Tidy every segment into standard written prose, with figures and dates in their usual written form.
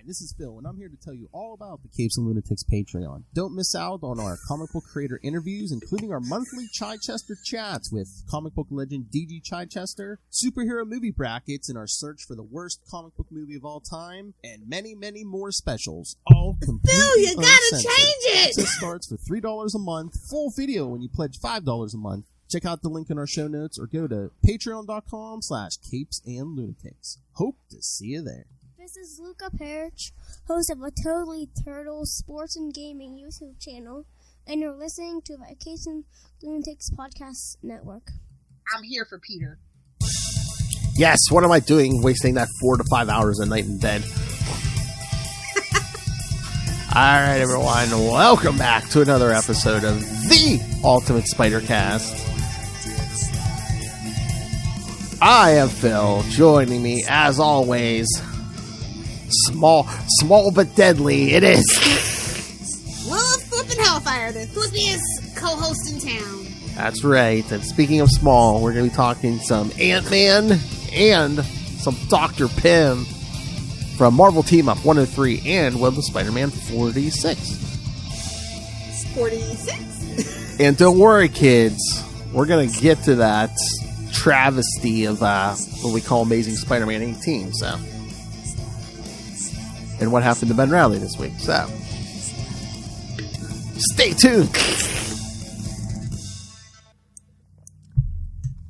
this is Phil, and I'm here to tell you all about the Capes and Lunatics Patreon. Don't miss out on our comic book creator interviews, including our monthly Chichester chats with comic book legend D.G. Chichester, superhero movie brackets in our search for the worst comic book movie of all time, and many, many more specials, all completely Phil, you gotta uncensored. change it! Access starts for $3 a month, full video when you pledge $5 a month. Check out the link in our show notes or go to patreon.com/CapesandLunatics. Hope to see you there. This is Luca Perich, host of a Totally Turtle sports and gaming YouTube channel, and you're listening to the Capes and Lunatics Podcast Network. I'm here for Peter. Yes, what am I doing wasting that 4 to 5 hours a night in bed? Alright everyone, welcome back to another episode of the Ultimate Spider-Cast. I am Phil, joining me as always, small but deadly, it is Lilith Flippin' Hellfire, the flippiest co-host in town. That's right, and speaking of small, we're going to be talking some Ant-Man and some Dr. Pym from Marvel Team Up 103 and Web of Spider-Man 46. 46? And don't worry, kids, we're going to get to that travesty of what we call Amazing Spider-Man 18, so. And what happened to Ben Reilly this week, so. Stay tuned!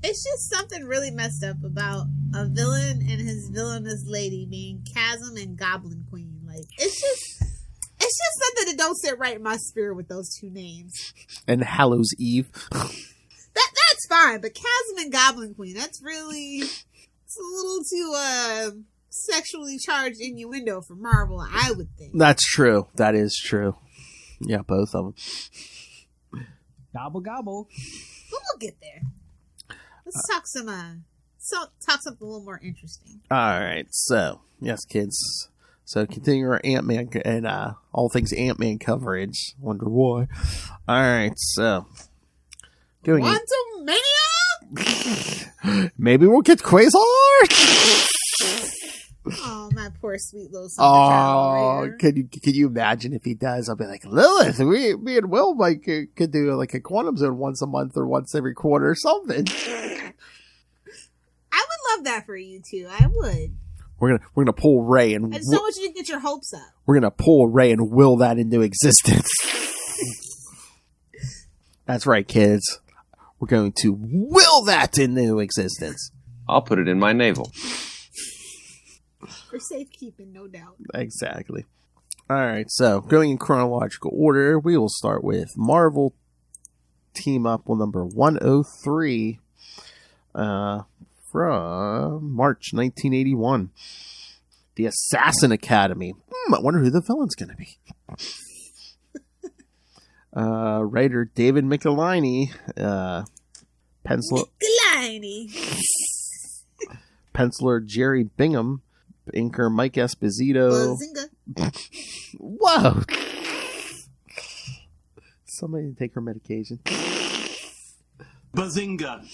It's just something really messed up about a villain and his villainous lady being Chasm and Goblin Queen. Like, it's just something that don't sit right in my spirit with those two names. And Hallows Eve. That's fine, but Chasm and Goblin Queen, it's a little too sexually charged innuendo for Marvel, I would think. That's true. That is true. Yeah, both of them. Gobble, gobble. But we'll get there. Let's talk something a little more interesting. Alright, so, yes, kids. So, continuing our Ant-Man and all things Ant-Man coverage. Wonder why. Alright, so. Quantum Mania? Maybe we'll get Quasar? Oh, my poor sweet little summer travel. Can you imagine if he does? I'll be like, Lilith, me and Will could do like a Quantum Zone once a month or once every quarter or something. I would love that for you two. I would. We're gonna pull Ray and I just don't want you to get your hopes up. we're gonna pull Ray and will that into existence. That's right, kids. We're going to will that into existence. I'll put it in my navel. For safekeeping, no doubt. Exactly. Alright, so going in chronological order, we will start with Marvel Team Up with number 103 from March 1981. The Assassin Academy. I wonder who the villain's going to be. Writer David Michelinie. Penciler Jerry Bingham. Inker Mike Esposito. Bazinga. Whoa! Somebody take her medication. Bazinga.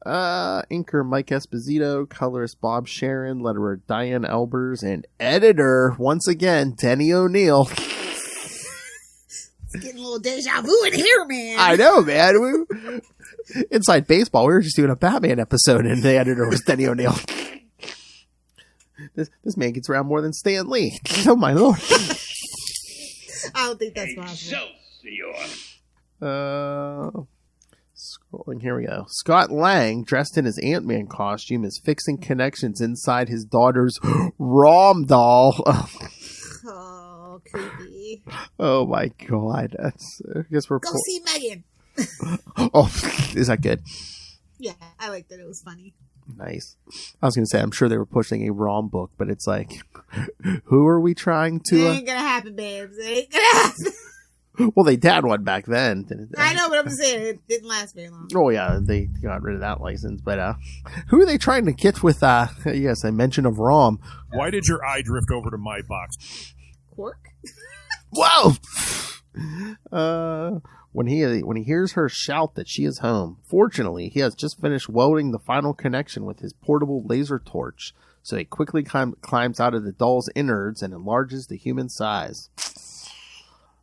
Inker Mike Esposito, colorist Bob Sharon, letterer Diane Elbers, and editor, once again, Denny O'Neil. It's getting a little deja vu in here, man. I know, man. Inside Baseball, we were just doing a Batman episode, and the editor was Denny O'Neil. This man gets around more than Stan Lee. Oh, my lord. I don't think that's possible. Scrolling, here we go. Scott Lang, dressed in his Ant-Man costume, is fixing connections inside his daughter's ROM doll. Oh, creepy. Oh my god. I guess we're Go see Megan. Oh, is that good? Yeah, I liked it. It was funny. Nice. I was going to say, I'm sure they were pushing a ROM book, but it's like, who are we trying to... It ain't gonna happen, babes. It ain't gonna happen. Well, they had one back then. Didn't they? I know, but I'm saying it didn't last very long. Oh, yeah, they got rid of that license. But who are they trying to get with, yes, I mention of ROM. Why did your eye drift over to my box? Quark? Whoa! When he hears her shout that she is home, fortunately, he has just finished welding the final connection with his portable laser torch. So he quickly climbs out of the doll's innards and enlarges the human size.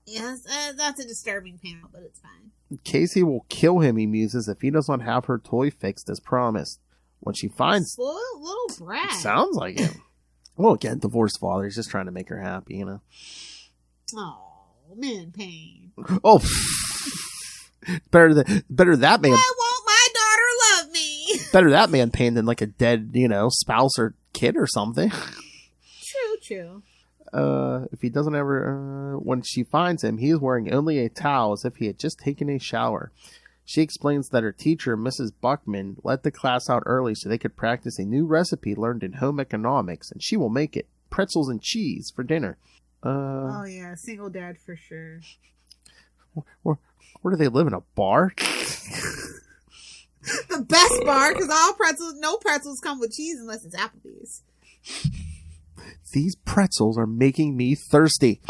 Yes, that's a disturbing panel, but it's fine. Casey will kill him, he muses, if he does not have her toy fixed as promised. When she finds... Spoiled little brat. Sounds like it. Well, again, divorced father. He's just trying to make her happy, you know. Oh, man, pain. Oh, better that man. Why won't my daughter love me? Better that man pain than like a dead, spouse or kid or something. True. If he doesn't ever, when she finds him, he is wearing only a towel as if he had just taken a shower. She explains that her teacher, Mrs. Buckman, let the class out early so they could practice a new recipe learned in home economics, and she will make it. Pretzels and cheese for dinner. Oh yeah, single dad for sure. Where do they live, in a bar? The best bar, because no pretzels come with cheese unless it's Applebee's. These pretzels are making me thirsty.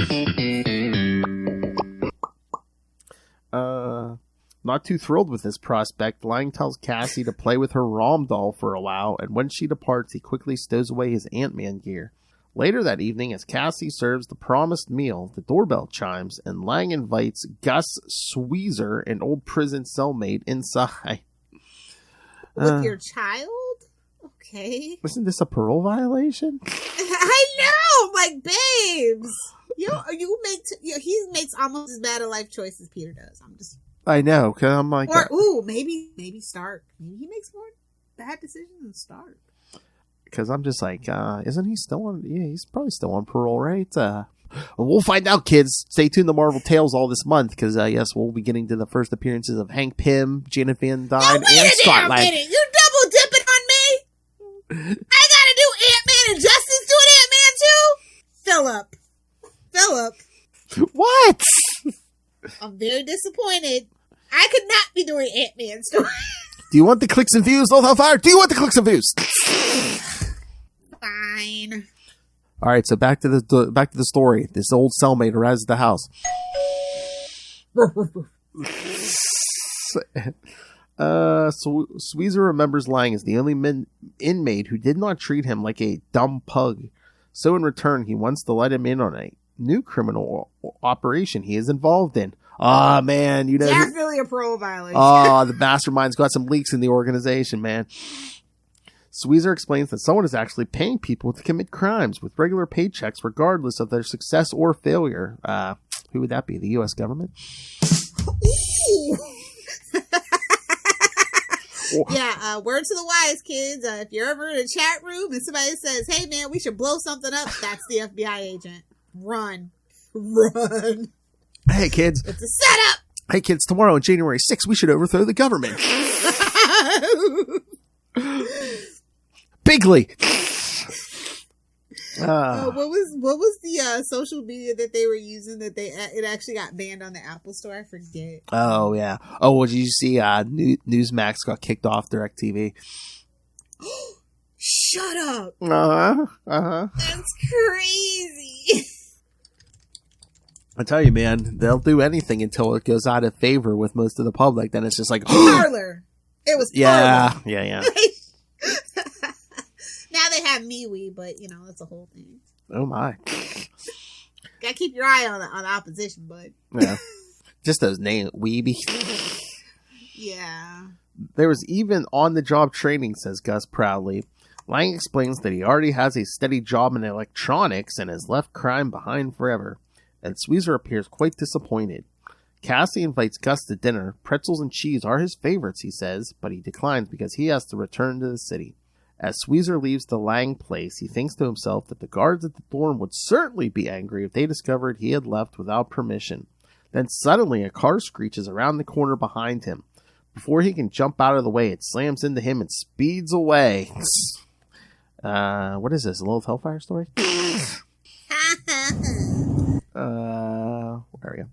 Not too thrilled with this prospect, Lang tells Cassie to play with her Rom doll for a while, and when she departs, he quickly stows away his Ant-Man gear. Later that evening, as Cassie serves the promised meal, the doorbell chimes, and Lang invites Gus Sweezer, an old prison cellmate, inside. With your child? Okay. Isn't this a parole violation? I know! Like, babes! He makes almost as bad a life choice as Peter does. I know, because I'm like... maybe Stark. Maybe he makes more bad decisions than Stark. Because I'm just like, isn't he still on... Yeah, he's probably still on parole, right? We'll find out, kids. Stay tuned to Marvel Tales all this month, because, yes, we'll be getting to the first appearances of Hank Pym, Janet Van Dyne, and Scott Lang. You double dipping on me? I gotta do Ant-Man and Justice doing Ant-Man too? Philip. What? I'm very disappointed. I could not be doing Ant-Man story. Do you want the clicks and views, Lord Hellfire? Do you want the clicks and views? Fine. All right, so back to the story. This old cellmate arrives at the house. Sweezer remembers Lang as the only inmate who did not treat him like a dumb pug. So in return, he wants to let him in on a new criminal operation he is involved in. Ah, man, definitely a parole violation. The mastermind's got some leaks in the organization, man. Sweezer explains that someone is actually paying people to commit crimes with regular paychecks regardless of their success or failure. Who would that be? The U.S. government? Yeah, word to the wise, kids. If you're ever in a chat room and somebody says, hey, man, we should blow something up, that's the FBI agent. Run. Hey, kids. It's a setup. Hey, kids, tomorrow on January 6th, we should overthrow the government. Bigly. What was the social media that they were using that it actually got banned on the Apple Store? I forget. Oh yeah. Oh, well, did you see Newsmax got kicked off DirecTV? Shut up. That's crazy. I tell you, man, they'll do anything until it goes out of favor with most of the public. Then it's just like Parler. It was Parler. Yeah. Now they have MeWe, but that's a whole thing. Oh my! Gotta keep your eye on the opposition, bud. Yeah, just those names, Weeby. Yeah. There was even on-the-job training, says Gus proudly. Lang explains that he already has a steady job in electronics and has left crime behind forever. And Sweezer appears quite disappointed. Cassie invites Gus to dinner. Pretzels and cheese are his favorites, he says, but he declines because he has to return to the city. As Sweezer leaves the Lang place, he thinks to himself that the guards at the dorm would certainly be angry if they discovered he had left without permission. Then suddenly a car screeches around the corner behind him. Before he can jump out of the way, it slams into him and speeds away. What is this, a Lilith Hellfire story? Where are we go?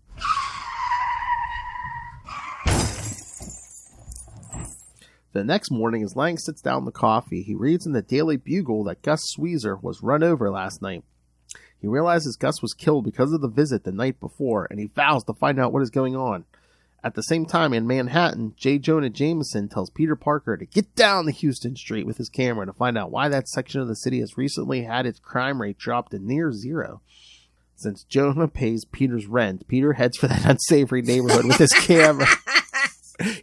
The next morning, as Lang sits down with coffee, he reads in the Daily Bugle that Gus Sweezer was run over last night. He realizes Gus was killed because of the visit the night before, and he vows to find out what is going on. At the same time, in Manhattan, J. Jonah Jameson tells Peter Parker to get down to Houston Street with his camera to find out why that section of the city has recently had its crime rate dropped to near zero. Since Jonah pays Peter's rent, Peter heads for that unsavory neighborhood with his camera.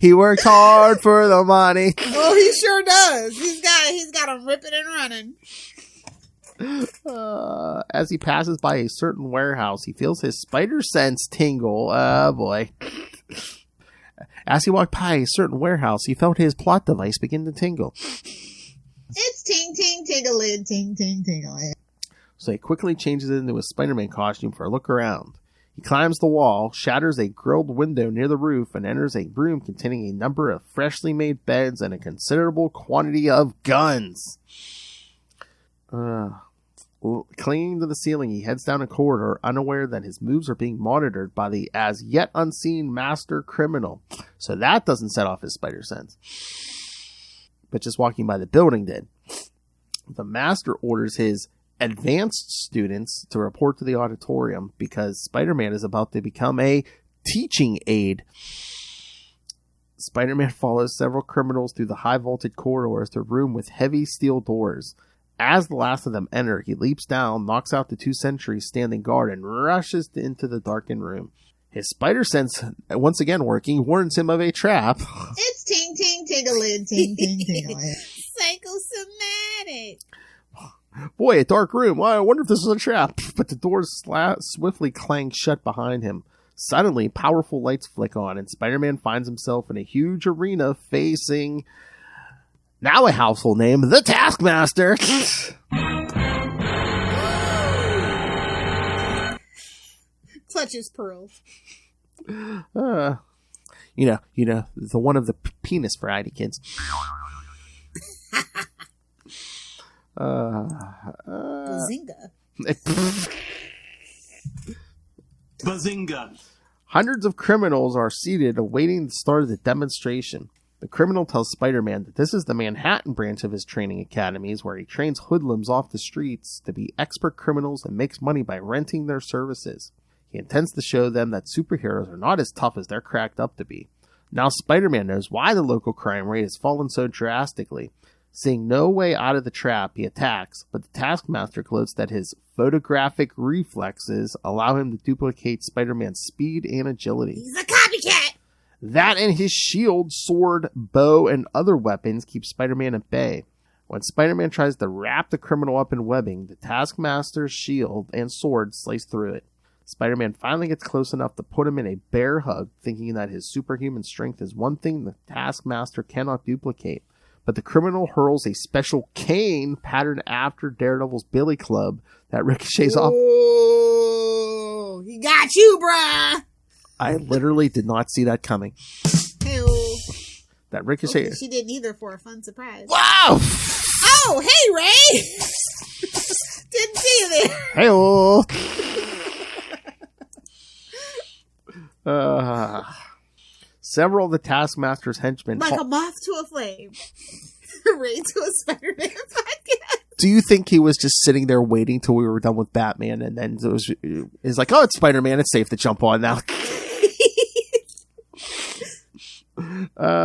He worked hard for the money. Oh, he sure does. He's got him ripping and running. As he passes by a certain warehouse, he feels his spider sense tingle. Oh, boy. As he walked by a certain warehouse, he felt his plot device begin to tingle. It's ting, ting, tingle-in, ting, ting, tingle-in. So he quickly changes into his Spider-Man costume for a look around. He climbs the wall, shatters a grilled window near the roof, and enters a room containing a number of freshly made beds and a considerable quantity of guns. Clinging to the ceiling, he heads down a corridor, unaware that his moves are being monitored by the as yet unseen master criminal. So that doesn't set off his spider sense. But just walking by the building did. The master orders his advanced students to report to the auditorium because Spider-Man is about to become a teaching aide. Spider-Man follows several criminals through the high-vaulted corridors to a room with heavy steel doors. As the last of them enter, he leaps down, knocks out the 2 sentries standing guard, and rushes into the darkened room. His spider sense, once again working, warns him of a trap. It's ting, ting, tingle-in, ting, ting, tingle-in. Psychosomatic. Boy, a dark room. Well, I wonder if this is a trap. But the doors swiftly clang shut behind him. Suddenly, powerful lights flick on, and Spider-Man finds himself in a huge arena facing, now a household name, the Taskmaster. Clutches pearls. The one of the penis variety kids. Bazinga. Bazinga. Hundreds of criminals are seated awaiting the start of the demonstration. The criminal tells Spider-Man that this is the Manhattan branch of his training academies where he trains hoodlums off the streets to be expert criminals and makes money by renting their services. He intends to show them that superheroes are not as tough as they're cracked up to be. Now Spider-Man knows why the local crime rate has fallen so drastically. Seeing no way out of the trap, he attacks, but the Taskmaster gloats that his photographic reflexes allow him to duplicate Spider-Man's speed and agility. He's a copycat! That and his shield, sword, bow, and other weapons keep Spider-Man at bay. When Spider-Man tries to wrap the criminal up in webbing, the Taskmaster's shield and sword slice through it. Spider-Man finally gets close enough to put him in a bear hug, thinking that his superhuman strength is one thing the Taskmaster cannot duplicate. But the criminal hurls a special cane patterned after Daredevil's Billy Club that ricochets off. Oh, he got you, bruh! I literally did not see that coming. Hey-oh. That ricochet. She didn't either for a fun surprise. Wow! Oh, hey, Ray! Didn't see you there. Hey-oh! Several of the Taskmaster's henchmen... Like a moth to a flame. Ray to a Spider-Man podcast. Do you think he was just sitting there waiting till we were done with Batman and then it's like, oh, it's Spider-Man, it's safe to jump on now.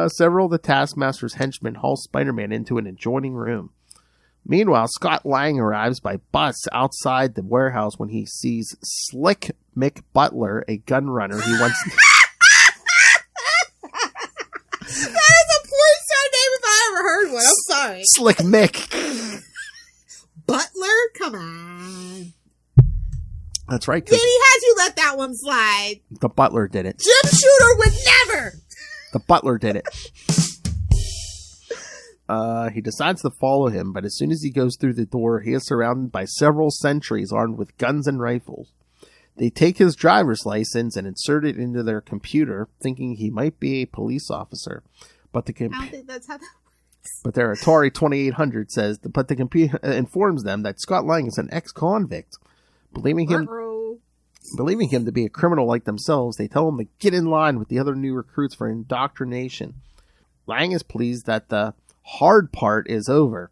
Several of the Taskmaster's henchmen haul Spider-Man into an adjoining room. Meanwhile, Scott Lang arrives by bus outside the warehouse when he sees Slick Mick Butler, a gun runner he wants... That is a porn star name if I ever heard one. I'm sorry. Slick Mick. Butler? Come on. That's right. Diddy, how'd you let that one slide? The Butler did it. Jim Shooter would never. The Butler did it. He decides to follow him, but as soon as he goes through the door, he is surrounded by several sentries armed with guns and rifles. They take his driver's license and insert it into their computer, thinking he might be a police officer. But I don't think that's how that works. But their Atari 2800 says, but the computer informs them that Scott Lang is an ex-convict. Believing him to be a criminal like themselves, they tell him to get in line with the other new recruits for indoctrination. Lang is pleased that the hard part is over.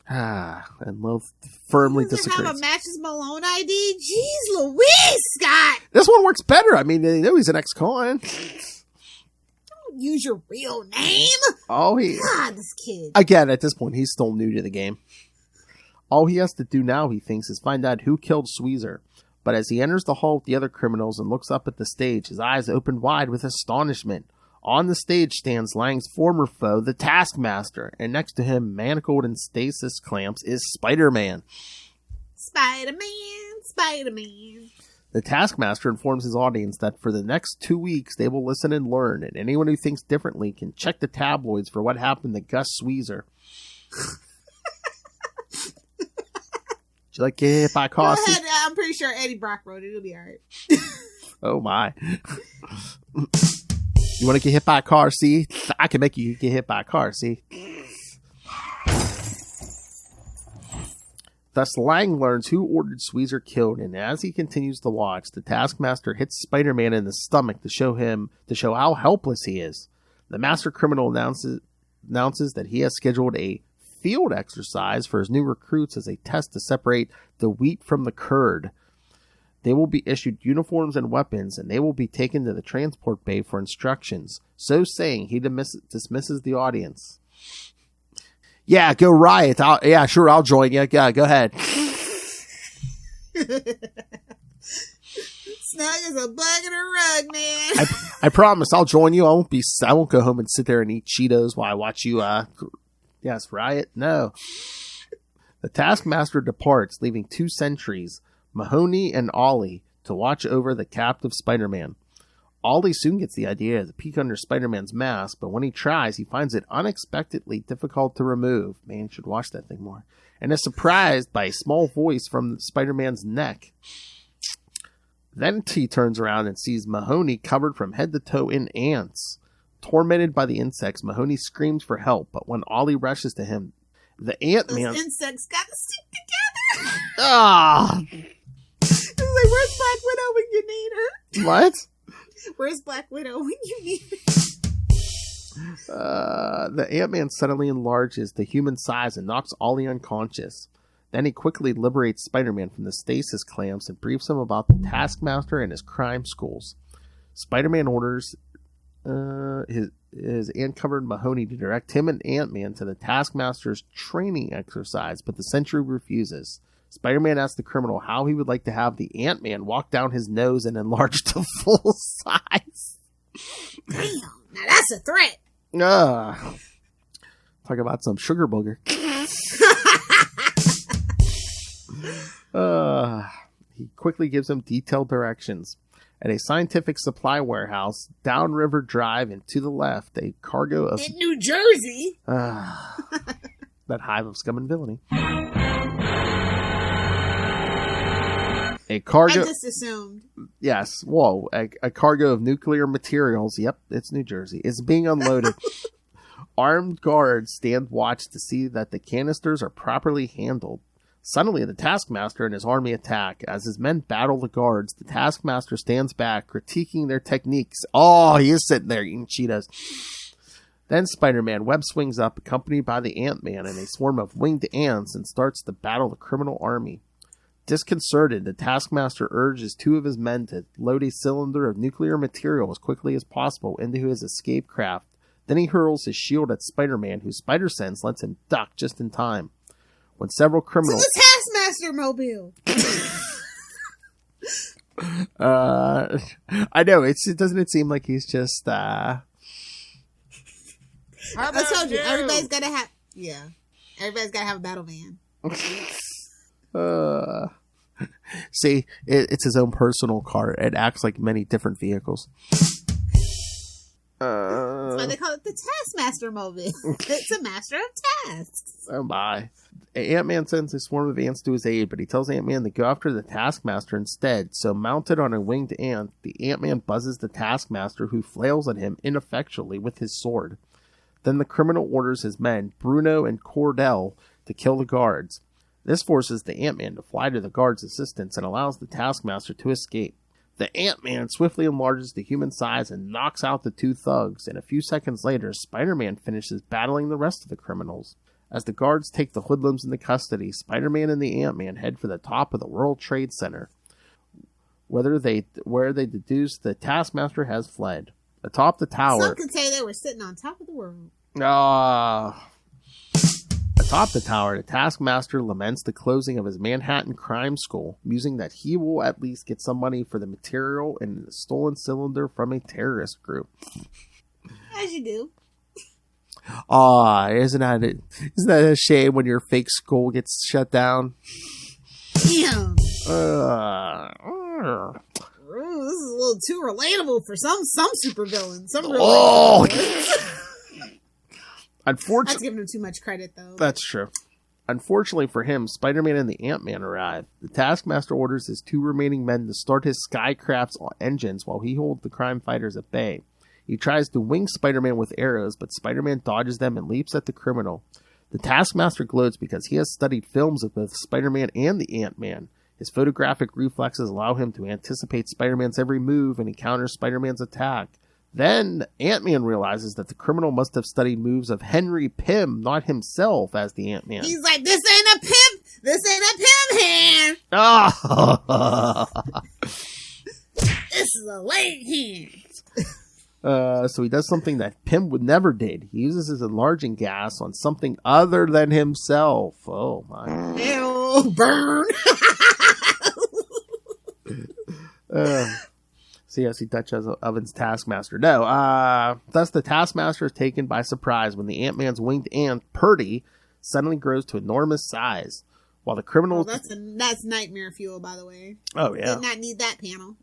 And Lilith firmly Doesn't disagrees. have a Matches Malone ID? Jeez Louise, Scott! This one works better. I mean, they know he's an ex-con. Don't use your real name! Oh, God, this kid. Again, at this point, he's still new to the game. All he has to do now, he thinks, is find out who killed Sweezer. But as he enters the hall with the other criminals and looks up at the stage, his eyes open wide with astonishment. On the stage stands Lang's former foe, the Taskmaster, and next to him, manacled in stasis clamps, is Spider-Man. Spider-Man, Spider-Man. The Taskmaster informs his audience that for the next 2 weeks they will listen and learn, and anyone who thinks differently can check the tabloids for what happened to Gus Sweezer. Would you like to get hit by a car? Go ahead, I'm pretty sure Eddie Brock wrote it. It'll be alright. Oh my. You want to get hit by a car, see? I can make you get hit by a car, see? Thus, Lang learns who ordered Sweezer killed, and as he continues to watch, the Taskmaster hits Spider-Man in the stomach to show how helpless he is. The master criminal announces that he has scheduled a field exercise for his new recruits as a test to separate the wheat from the curd. They will be issued uniforms and weapons, and they will be taken to the transport bay for instructions. So saying, he dismisses the audience. Yeah, go riot. I'll join you. Yeah, go ahead. Snug as a bug in a rug, man. I promise I'll join you. I won't go home and sit there and eat Cheetos while I watch you, riot. No. The Taskmaster departs, leaving 2 sentries, Mahoney and Ollie, to watch over the captive Spider-Man. Ollie soon gets the idea to peek under Spider-Man's mask, but when he tries, he finds it unexpectedly difficult to remove. Man, you should watch that thing more. And is surprised by a small voice from Spider-Man's neck. Then he turns around and sees Mahoney covered from head to toe in ants. Tormented by the insects, Mahoney screams for help, but when Ollie rushes to him, the Ant-Man... Those insects got to stick together! Ah! It's like, where's Black Widow when you need her? What? Where's Black Widow when you need her? The Ant-Man suddenly enlarges to human size and knocks Ollie unconscious. Then he quickly liberates Spider-Man from the stasis clamps and briefs him about the Taskmaster and his crime schools. Spider-Man orders his ant-covered Mahoney to direct him and Ant-Man to the Taskmaster's training exercise, but the Sentry refuses. Spider-Man asks the criminal how he would like to have the Ant-Man walk down his nose and enlarge to full size. Damn, now that's a threat. Talk about some sugar booger. He quickly gives him detailed directions. At a scientific supply warehouse, downriver drive and to the left, a cargo of... In New Jersey? That hive of scum and villainy. A cargo... I just assumed. Yes, whoa. A cargo of nuclear materials, yep, it's New Jersey, is being unloaded. Armed guards stand watch to see that the canisters are properly handled. Suddenly, the Taskmaster and his army attack. As his men battle the guards, the Taskmaster stands back, critiquing their techniques. Oh, he is sitting there eating Cheetos. Then Spider-Man web swings up, accompanied by the Ant-Man and a swarm of winged ants, and starts to battle the criminal army. Disconcerted, the Taskmaster urges 2 of his men to load a cylinder of nuclear material as quickly as possible into his escape craft. Then he hurls his shield at Spider-Man, whose spider sense lets him duck just in time. When several criminals... To the Taskmaster mobile! I know, doesn't it seem like he's just, I told you, everybody's gotta have... Yeah. Everybody's gotta have a battle van. See, it's his own personal car. It acts like many different vehicles. That's why they call it the Taskmaster mobile. It's a master of tasks. Oh my. Ant-Man sends a swarm of ants to his aid, but he tells Ant-Man to go after the Taskmaster instead. So mounted on a winged ant, the Ant-Man buzzes the Taskmaster, who flails at him ineffectually with his sword. Then the criminal orders his men, Bruno and Cordell, to kill the guards. This forces the Ant-Man to fly to the guards' assistance and allows the Taskmaster to escape. The Ant-Man swiftly enlarges to human size and knocks out the 2 thugs, and a few seconds later, Spider-Man finishes battling the rest of the criminals. As the guards take the hoodlums into custody, Spider-Man and the Ant-Man head for the top of the World Trade Center, where they deduce the Taskmaster has fled. Atop the tower... Some could say they were sitting on top of the world. Atop the tower, the Taskmaster laments the closing of his Manhattan crime school, musing that he will at least get some money for the material in the stolen cylinder from a terrorist group. As you do. Isn't that a shame when your fake school gets shut down? Damn. Ooh, This is a little too relatable for some supervillains. Some real Unfortunately, that's giving him too much credit, though. That's true. Unfortunately for him, Spider-Man and the Ant-Man arrive. The Taskmaster orders his 2 remaining men to start his Skycraft's engines while he holds the crime fighters at bay. He tries to wing Spider-Man with arrows, but Spider-Man dodges them and leaps at the criminal. The Taskmaster gloats because he has studied films of both Spider-Man and the Ant-Man. His photographic reflexes allow him to anticipate Spider-Man's every move and he counters Spider-Man's attack. Then Ant-Man realizes that the criminal must have studied moves of Henry Pym, not himself, as the Ant-Man. He's like, this ain't a pimp! This ain't a pimp hand! Oh! This is a late hand! So he does something that Pym would never did. He uses his enlarging gas on something other than himself. Oh my. Ew, burn! So yes, he touches Oven's Taskmaster. No, thus the Taskmaster is taken by surprise when the Ant-Man's winged ant, Perich, suddenly grows to enormous size. While the criminal... Oh, that's nightmare fuel, by the way. Oh, yeah. Did not need that panel.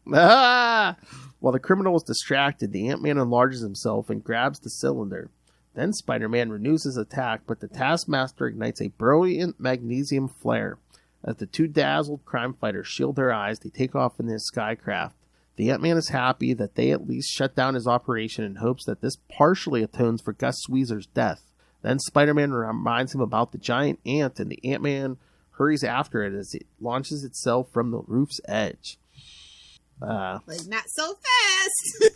While the criminal is distracted, the Ant-Man enlarges himself and grabs the cylinder. Then Spider-Man renews his attack, but the Taskmaster ignites a brilliant magnesium flare. As the 2 dazzled crime fighters shield their eyes, they take off in his Skycraft. The Ant-Man is happy that they at least shut down his operation and hopes that this partially atones for Gus Sweezer's death. Then Spider-Man reminds him about the giant ant, and the Ant-Man hurries after it as it launches itself from the roof's edge. Like, not so fast!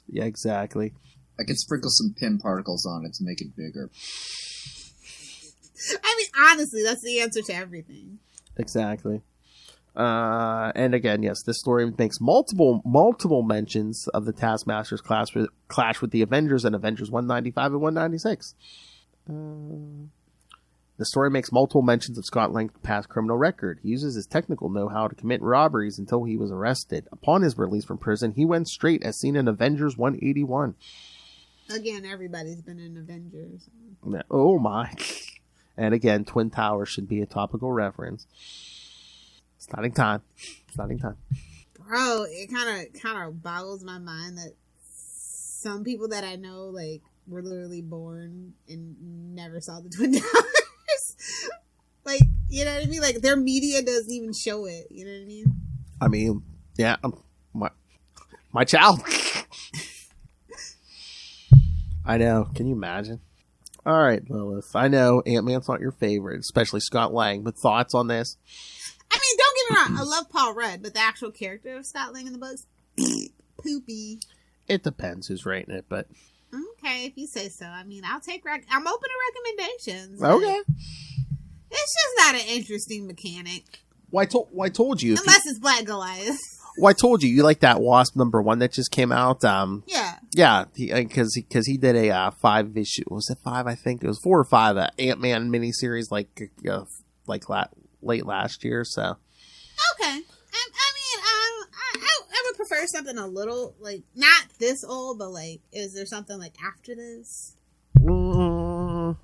Yeah, exactly. I could sprinkle some Pym particles on it to make it bigger. I mean, honestly, that's the answer to everything. Exactly. And again, yes, this story makes multiple mentions of the Taskmaster's clash with the Avengers in Avengers 195 and 196. The story makes multiple mentions of Scott Lang's past criminal record. He uses his technical know-how to commit robberies until he was arrested. Upon his release from prison, he went straight as seen in Avengers 181. Again, everybody's been in Avengers. Oh my. And again, Twin Towers should be a topical reference. Starting time. Bro, it kind of boggles my mind that some people that I know, like, were literally born and never saw the Twin Towers. Like, you know what I mean? Like, their media doesn't even show it. You know what I mean? I mean, yeah, my child. I know. Can you imagine? All right, Lilith. I know Ant-Man's not your favorite, especially Scott Lang, but thoughts on this? I mean, don't get me wrong. I love Paul Rudd, but the actual character of Scott Lang in the books, poopy. It depends who's writing it, but... Okay, if you say so. I mean, I'm open to recommendations. Okay. It's just not an interesting mechanic. Well, I told you. Unless it's Black Goliath. Well, I told you. You like that Wasp #1 that just came out? Yeah. Yeah, because he did a 5-issue. Was it 5? I think it was 4 or 5. Ant-Man miniseries late last year. So. Okay. I mean, I would prefer something a little like not this old, but like, is there something like after this? Well,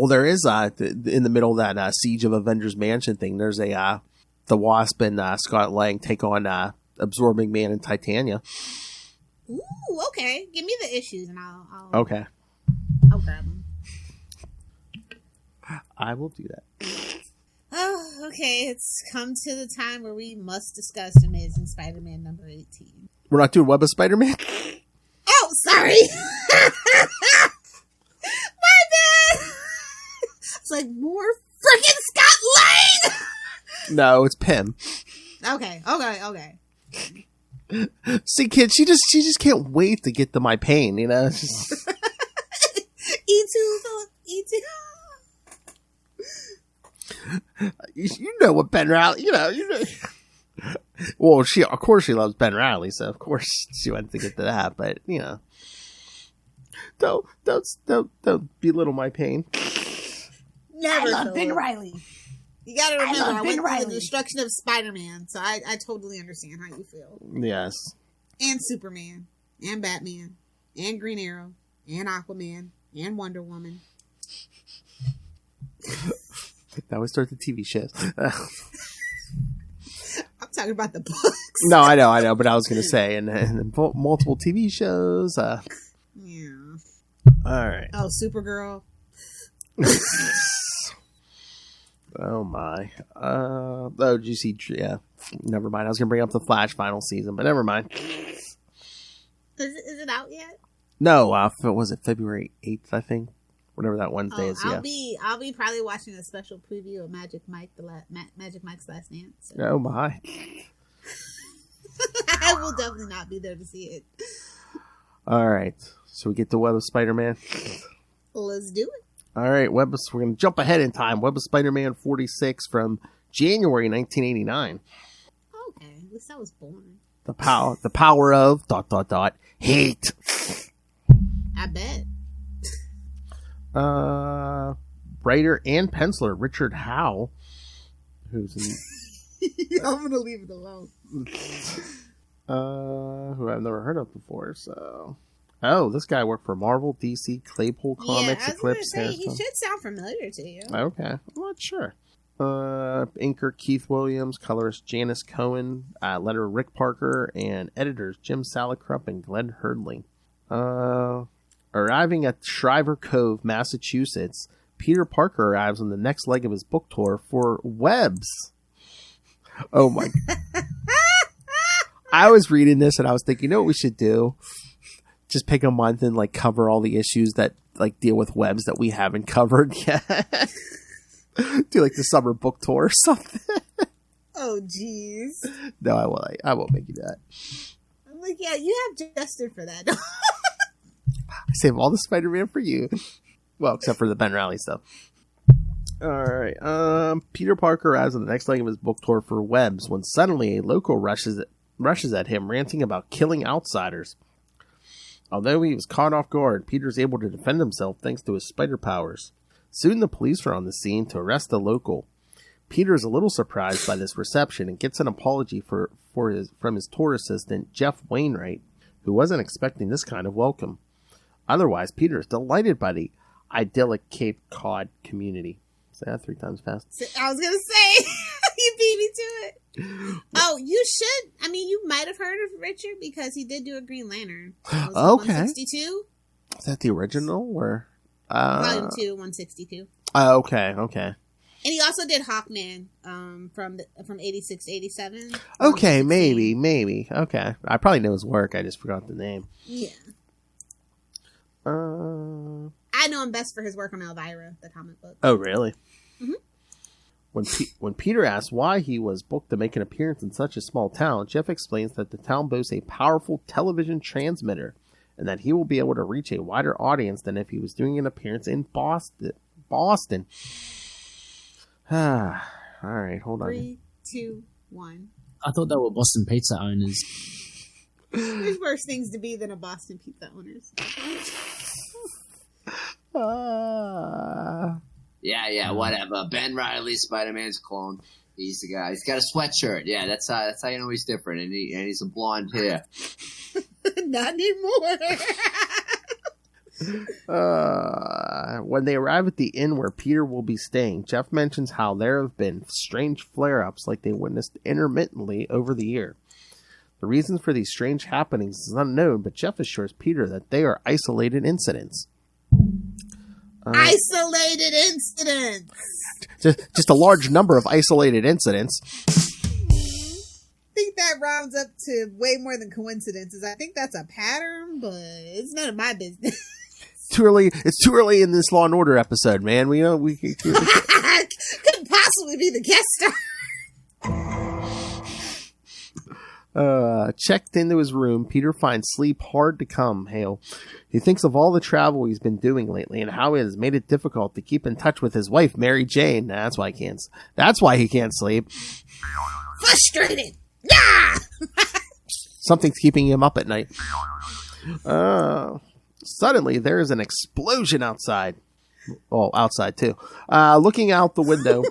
there is in the middle of that Siege of Avengers Mansion thing. There's the Wasp and Scott Lang take on Absorbing Man and Titania. Ooh, okay. Give me the issues and I'll okay. I'll grab them. I will do that. Oh, okay. It's come to the time where we must discuss Amazing Spider-Man number 18. We're not doing Web of Spider-Man? Oh, sorry. My bad. It's like more freaking Scott Lang. No, it's Pym. Okay. See, kid, she just can't wait to get to my pain, you know? It's just... E2, Philip. E2. You know what Ben Reilly, you know. Well, of course she loves Ben Reilly, so of course she went to get to that, but, you know. Don't belittle my pain. Never. I love Ben Reilly. You gotta remember, I went Reilly. through the destruction of Spider-Man, so I totally understand how you feel. Yes. And Superman, and Batman, and Green Arrow, and Aquaman, and Wonder Woman. Now we start the TV shows. I'm talking about the books. No, I know, but I was going to say, and multiple TV shows. Yeah. All right. Oh, Supergirl. Oh my. Did you see? Yeah. Never mind. I was going to bring up the Flash final season, but never mind. Is it out yet? No. Was it February 8th? I think. Whatever that Wednesday is. I'll be probably watching a special preview of Magic Mike's Last Dance. So. Oh my. I will definitely not be there to see it. All right. So we get to Web of Spider-Man. Let's do it. All right, we're going to jump ahead in time. Web of Spider-Man 46 from January 1989. Okay, at least I was born. The power of ... hate. I bet. Writer and penciler Richard Howe, who's in, I'm gonna leave it alone. who I've never heard of before. So, this guy worked for Marvel, DC, Claypole Comics, yeah, I was Eclipse. gonna say, he should sound familiar to you. Okay, I'm not sure. Inker Keith Williams, colorist Janice Cohen, letterer Rick Parker, and editors Jim Salicrup and Glenn Hurdley. Arriving at Shriver Cove, Massachusetts, Peter Parker arrives on the next leg of his book tour for Webs. Oh my. I was reading this and I was thinking, you know what we should do? Just pick a month and like cover all the issues that like deal with Webs that we haven't covered yet. Do like the summer book tour or something. Oh, jeez. No, I won't make you that. I'm like, yeah, you have Justin for that. I save all the Spider-Man for you. Well, except for the Ben Reilly stuff. All right. Peter Parker arrives on the next leg of his book tour for Webs when suddenly a local rushes at him, ranting about killing outsiders. Although he was caught off guard, Peter's able to defend himself thanks to his spider powers. Soon the police are on the scene to arrest the local. Peter is a little surprised by this reception and gets an apology from his tour assistant, Jeff Wainwright, who wasn't expecting this kind of welcome. Otherwise, Peter is delighted by the idyllic Cape Cod community. Say that 3 times fast. I was going to say, you beat me to it. Oh, you should. I mean, you might have heard of Richard because he did do a Green Lantern. Okay. 162? Is that the original? Or Volume 2, 162. Okay. And he also did Hawkman from 86 to 87. Okay, maybe. Okay. I probably know his work. I just forgot the name. Yeah. I know him best for his work on Elvira, the comic book. Oh, really? Mm-hmm. When Peter asks why he was booked to make an appearance in such a small town, Jeff explains that the town boasts a powerful television transmitter and that he will be able to reach a wider audience than if he was doing an appearance in Boston. All right, hold on. 3, 2, 1. I thought they were Boston pizza owners. There's worse things to be than a Boston pizza owners. Yeah, whatever. Ben Reilly, Spider-Man's clone. He's the guy. He's got a sweatshirt. Yeah, that's how you know he's different. And he's a blonde hair. Not anymore. When they arrive at the inn where Peter will be staying, Jeff mentions how there have been strange flare-ups like they witnessed intermittently over the year. The reasons for these strange happenings is unknown, but Jeff assures Peter that they are isolated incidents. Isolated incidents. Just a large number of isolated incidents. I think that rounds up to way more than coincidences. I think that's a pattern, but it's none of my business. It's too early in this Law and Order episode, man. We couldn't possibly be the guest star. Checked into his room, Peter finds sleep hard to come. Hale. He thinks of all the travel he's been doing lately and how it has made it difficult to keep in touch with his wife, Mary Jane. That's why he can't sleep. Frustrated. Yeah. Something's keeping him up at night. Suddenly, there is an explosion outside. Well, outside too. Looking out the window,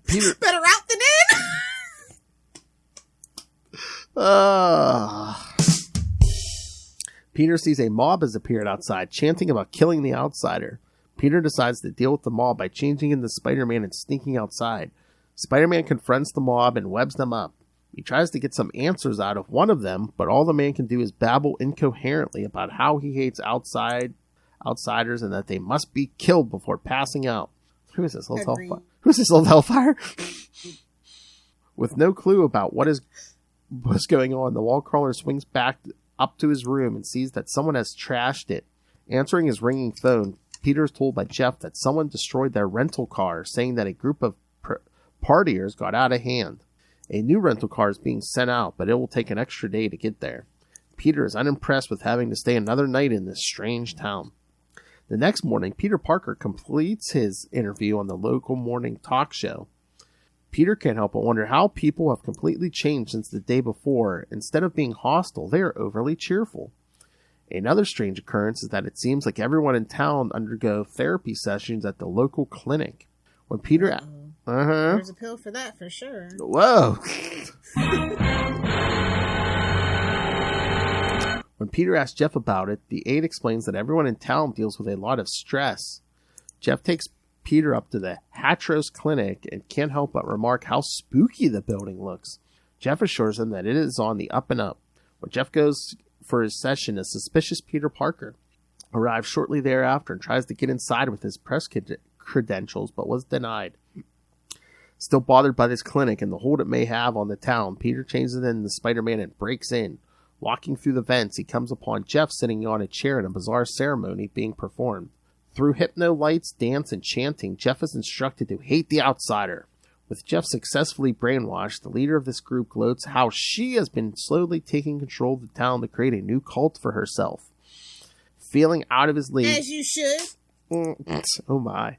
Peter. Better out than in. Peter sees a mob has appeared outside, chanting about killing the outsider. Peter decides to deal with the mob by changing into Spider-Man and sneaking outside. Spider-Man confronts the mob and webs them up. He tries to get some answers out of one of them, but all the man can do is babble incoherently about how he hates outsiders and that they must be killed before passing out. Who is this little hellfire? Who's this little hellfire? With no clue about what's going on, the wall crawler swings back up to his room and sees that someone has trashed it. Answering his ringing phone, Peter is told by Jeff that someone destroyed their rental car, saying that a group of partiers got out of hand. A new rental car is being sent out, but it will take an extra day to get there. Peter is unimpressed with having to stay another night in this strange town. The next morning, Peter Parker completes his interview on the local morning talk show. Peter can't help but wonder how people have completely changed since the day before. Instead of being hostile, they are overly cheerful. Another strange occurrence is that it seems like everyone in town undergo therapy sessions at the local clinic. When Peter... There's a pill for that for sure. Whoa! When Peter asks Jeff about it, the aide explains that everyone in town deals with a lot of stress. Jeff takes Peter up to the Hatros Clinic and can't help but remark how spooky the building looks. Jeff assures him that it is on the up and up. When Jeff goes for his session, a suspicious Peter Parker arrives shortly thereafter and tries to get inside with his press credentials, but was denied. Still bothered by this clinic and the hold it may have on the town, Peter changes into Spider-Man and breaks in. Walking through the vents, he comes upon Jeff sitting on a chair in a bizarre ceremony being performed. Through hypno lights, dance, and chanting, Jeff is instructed to hate the outsider. With Jeff successfully brainwashed, the leader of this group gloats how she has been slowly taking control of the town to create a new cult for herself. Feeling out of his league... As you should. Oh my.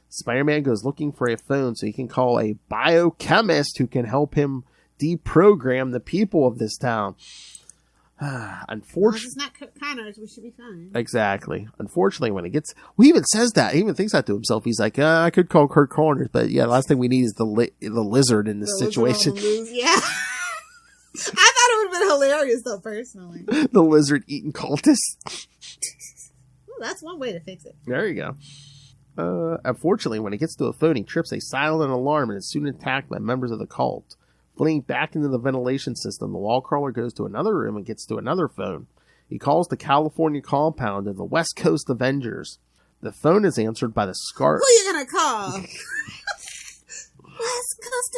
Spider-Man goes looking for a phone so he can call a biochemist who can help him deprogram the people of this town. Unfortunately, it's not Connors. We should be fine. Exactly. Unfortunately, when he gets, he even says that. He even thinks that to himself. He's like, I could call Kurt Connors, but yeah, the last thing we need is the lizard in this situation. Yeah. I thought it would have been hilarious, though, personally. The lizard eating cultist. Well, that's one way to fix it. There you go. Unfortunately, when he gets to a phone, he trips a silent alarm and is soon attacked by members of the cult. Fleeing back into the ventilation system, the wall crawler goes to another room and gets to another phone. He calls the California compound of the West Coast Avengers. The phone is answered by the Scar... Who are you gonna call? West Coast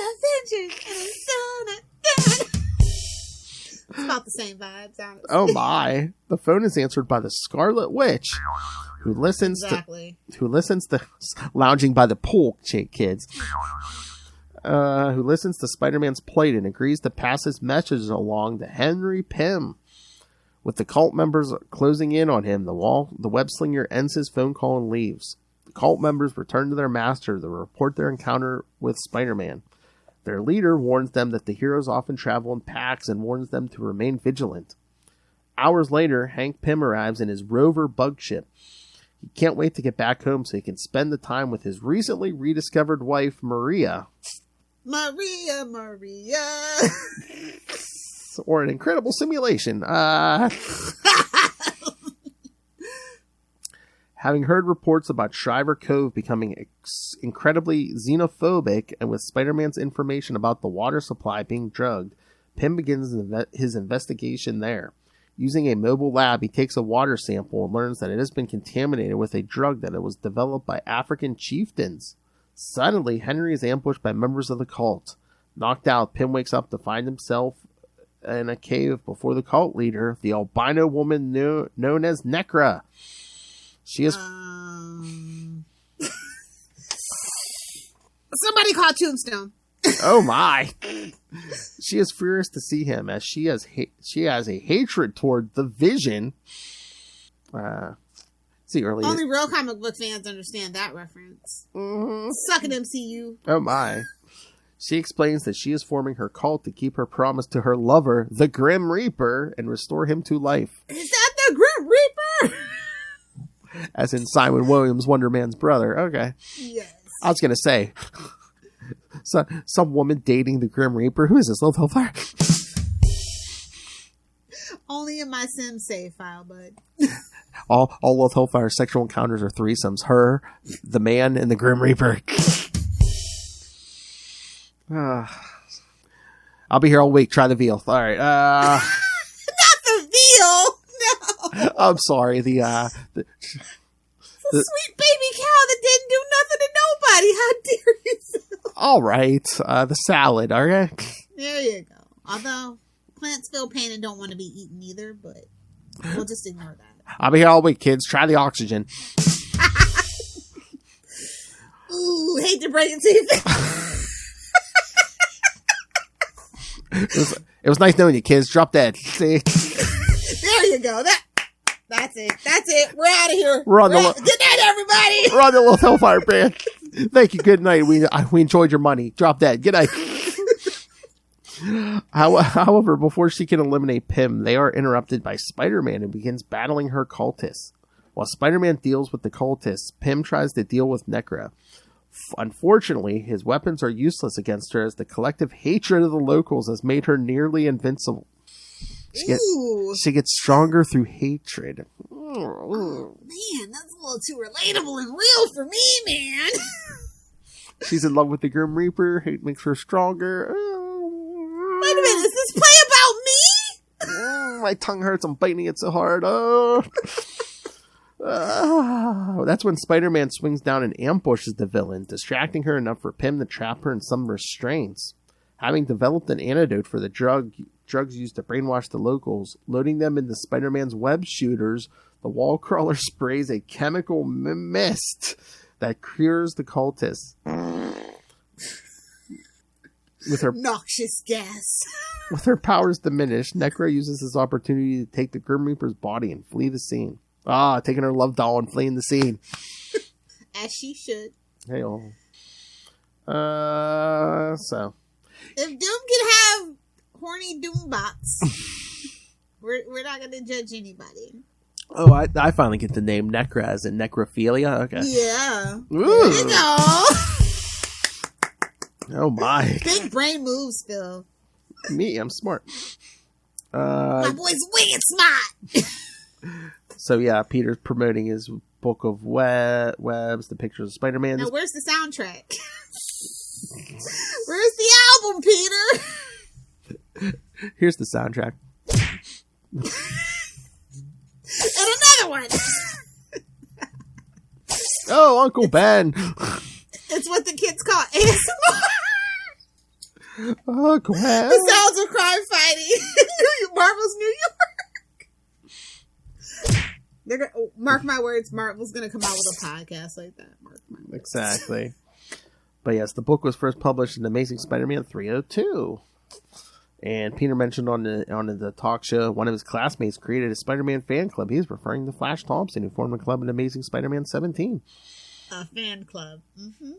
Avengers. It's about the same vibes, honestly. Oh my. The phone is answered by the Scarlet Witch, who listens to lounging by the pool, kids. Who listens to Spider-Man's plight and agrees to pass his messages along to Henry Pym. With the cult members closing in on him, the web slinger ends his phone call and leaves. The cult members return to their master to report their encounter with Spider-Man. Their leader warns them that the heroes often travel in packs and warns them to remain vigilant. Hours later, Hank Pym arrives in his rover bug ship. He can't wait to get back home so he can spend the time with his recently rediscovered wife, Maria. Maria. Or an incredible simulation. Having heard reports about Shriver Cove becoming incredibly xenophobic, and with Spider-Man's information about the water supply being drugged, Pym begins his investigation there. Using a mobile lab, he takes a water sample and learns that it has been contaminated with a drug that was developed by African chieftains. Suddenly, Henry is ambushed by members of the cult. Knocked out, Pym wakes up to find himself in a cave before the cult leader, the albino woman known as Nekra. She is... Somebody call Tombstone. Oh my! She is furious to see him as she has a hatred toward the Vision. See earlier. Only real comic book fans understand that reference. Mm-hmm. Suck it, MCU. Oh my! She explains that she is forming her cult to keep her promise to her lover, the Grim Reaper, and restore him to life. Is that the Grim Reaper? As in Simon Williams, Wonder Man's brother. Okay. Yes. I was gonna say, some woman dating the Grim Reaper. Who is this? Lilith Hellfire? Only in my Sim save file, bud. All Lilith Hellfire sexual encounters are threesomes. Her, the man, and the Grim Reaper. I'll be here all week. Try the veal. All right. Not the veal. No. I'm sorry. The sweet baby cow that didn't do nothing to nobody. How dare you? All right. The salad. All right. There you go. Although plants feel pain and don't want to be eaten either, but we'll just ignore that. I'll be here all week, kids. Try the oxygen. Ooh, hate to break it to you. It was nice knowing you, kids. Drop that. See? There you go. That's it. That's it. We're out of here. Good night, everybody. We're on the Lilith Hellfire band. Thank you. Good night. We enjoyed your money. Drop that. Good night. However, before she can eliminate Pym, they are interrupted by Spider-Man and begins battling her cultists. While Spider-Man deals with the cultists, Pym tries to deal with Nekra. Unfortunately, his weapons are useless against her as the collective hatred of the locals has made her nearly invincible. She gets stronger through hatred. Oh, man, that's a little too relatable and real for me, man. She's in love with the Grim Reaper. Hate makes her stronger. Wait a minute, is this play about me? My tongue hurts. I'm biting it so hard. That's when Spider-Man swings down and ambushes the villain, distracting her enough for Pym to trap her in some restraints. Having developed an antidote for the drugs used to brainwash the locals, loading them into Spider-Man's web shooters, the wall crawler sprays a chemical mist that cures the cultists. With her noxious gas. With her powers diminished, Nekra uses this opportunity to take the Grim Reaper's body and flee the scene. Taking her love doll and fleeing the scene. As she should. Hey, so. If Doom can have horny Doom bots, we're not going to judge anybody. Oh, I finally get the name Nekra as in necrophilia? Okay. Yeah. Ooh. There you go. Oh, my. Big brain moves, Phil. Me, I'm smart. My boy's wicked smart. So, yeah, Peter's promoting his book of webs, the pictures of Spider-Man. Now, where's the soundtrack? Where's the album, Peter? Here's the soundtrack. And another one. Oh, Uncle Ben. It's what the kids call ASMR. Uncle Ben. The sounds of crime fighting. Marvel's New York. Mark my words, Marvel's going to come out with a podcast like that. Mark my words. Exactly. But yes, the book was first published in Amazing Spider-Man 302. And Peter mentioned on the talk show, one of his classmates created a Spider-Man fan club. He's referring to Flash Thompson, who formed a club in Amazing Spider-Man 17. A fan club. Mm-hmm.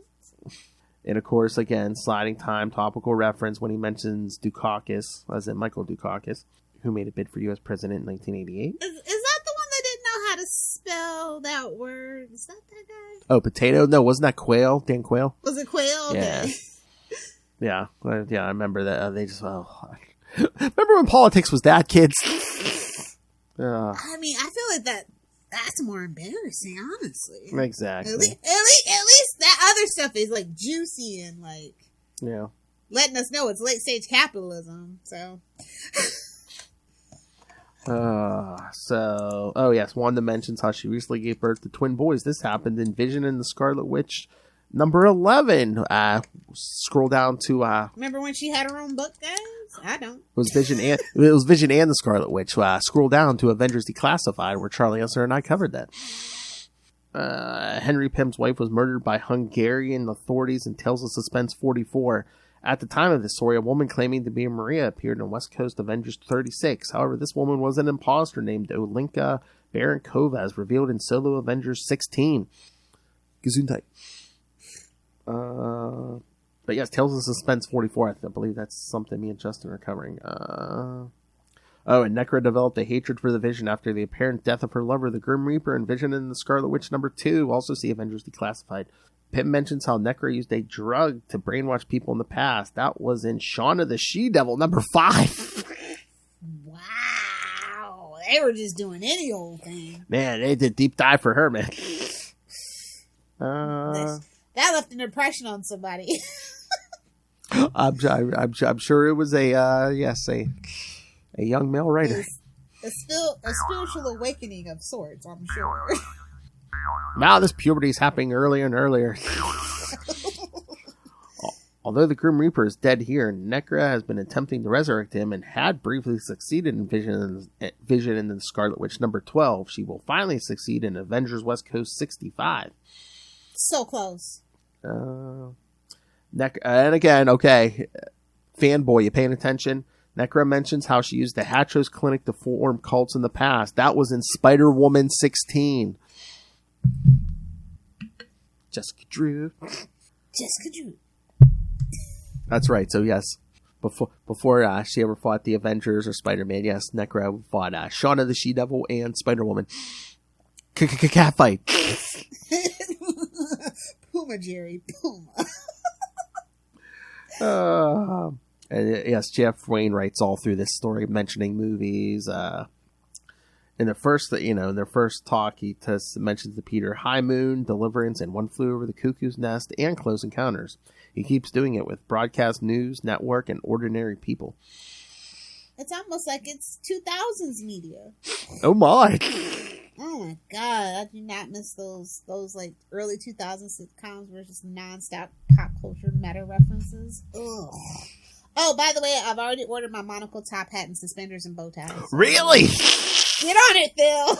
And of course, again, sliding time, topical reference when he mentions Dukakis, as in Michael Dukakis, who made a bid for U.S. president in 1988. Is that the one that didn't know how to spell that word? Is that guy? Oh, potato? No, wasn't that Quail? Dan Quail? Was it Quail? Yeah. Okay. Yeah, I remember that. They just, remember when politics was that, kids? I mean, I feel like that's more embarrassing, honestly. Exactly. At least that other stuff is like juicy and like, yeah, letting us know it's late stage capitalism. So. Oh yes, Wanda mentions how she recently gave birth to twin boys. This happened in Vision and the Scarlet Witch, number 11. Scroll down to remember when she had her own book, guys? I don't. It was Vision and the Scarlet Witch. Scroll down to Avengers Declassified, where Charlie Esser and I covered that. Henry Pym's wife was murdered by Hungarian authorities in Tales of Suspense 44. At the time of this story, a woman claiming to be Maria appeared in West Coast Avengers 36. However, this woman was an imposter named Olenka Barenkova, as revealed in Solo Avengers 16. Gesundheit. But yes, Tales of Suspense 44. I believe that's something me and Justin are covering. And Nekra developed a hatred for the Vision after the apparent death of her lover, the Grim Reaper, and Vision in the Scarlet Witch #2. Also see Avengers Declassified. Pym mentions how Nekra used a drug to brainwash people in the past. That was in Shaun of the She-Devil #5. Wow. They were just doing any old thing. Man, they did deep dive for her, man. That left an impression on somebody. I'm sure it was a young male writer. A spiritual awakening of sorts, I'm sure. Now this puberty is happening earlier and earlier. Although the Grim Reaper is dead here, Nekra has been attempting to resurrect him and had briefly succeeded in Vision in the Scarlet Witch #12. She will finally succeed in Avengers West Coast 65. So close. And again, okay, fanboy, you paying attention? Nekra mentions how she used the Hatchos Clinic to form cults in the past. That was in Spider-Woman 16. Jessica Drew. That's right. So yes, before she ever fought the Avengers or Spider-Man, yes, Nekra fought Shaun of the She-Devil and Spider-Woman. Cat fight. Puma, Jerry, Puma. And yes, Jeff Wayne writes all through this story, mentioning movies. In their first talk, he mentions the Peter High Moon, Deliverance, and One Flew Over the Cuckoo's Nest, and Close Encounters. He keeps doing it with Broadcast News Network and Ordinary People. It's almost like it's 2000s media. Oh my! Oh my god, I do not miss those like early 2000s sitcoms where it's just non-stop pop culture meta references. Ugh. Oh, by the way, I've already ordered my monocle, top hat, and suspenders and bow ties. Really? Get on it, Phil!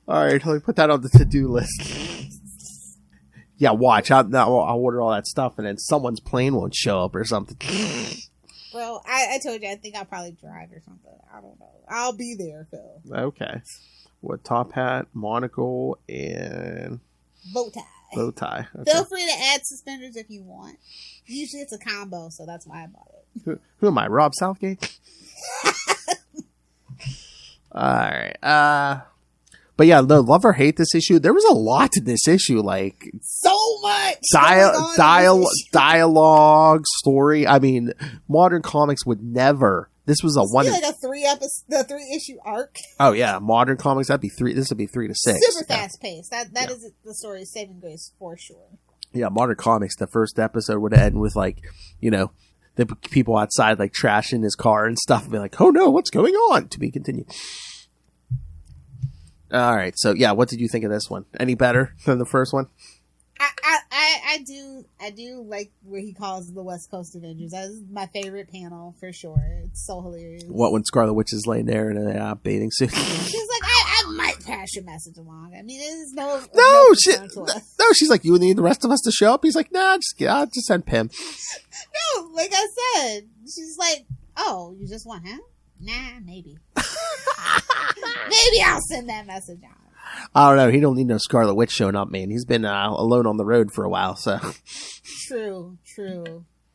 Alright, let me put that on the to-do list. Yeah, watch. I'll order all that stuff, and then someone's plane won't show up or something. Well, I told you, I think I'll probably drive or something. I don't know. I'll be there, Phil. Okay. What, top hat, monocle, and... Bow tie. Bow tie. Okay. Feel free to add suspenders if you want. Usually it's a combo, so that's why I bought it. Who am I, Rob Southgate? Alright. But yeah, no, love or hate this issue. There was a lot to this issue, like so much dialogue, story. I mean, modern comics would never. This was like a 3 issue arc. Oh yeah, modern comics that'd be 3. This would be 3 to 6. Super fast paced. That is the story of saving grace for sure. Yeah, modern comics. The first episode would end with like, the people outside like trashing his car and stuff, and be like, "Oh no, what's going on?" To be continued. All right, so yeah, what did you think of this one? Any better than the first one? I do like where he calls the West Coast Avengers. That is my favorite panel for sure. It's so hilarious. What, when Scarlet Witch is laying there in a bathing suit? She's like, I might pass your message along. I mean, it is no. She's like, you need the rest of us to show up. He's like, nah, just send Pym. No, like I said, she's like, oh, you just want him? Nah, maybe. Maybe I'll send that message on. I don't know. He don't need no Scarlet Witch showing up, man. He's been alone on the road for a while, so. True.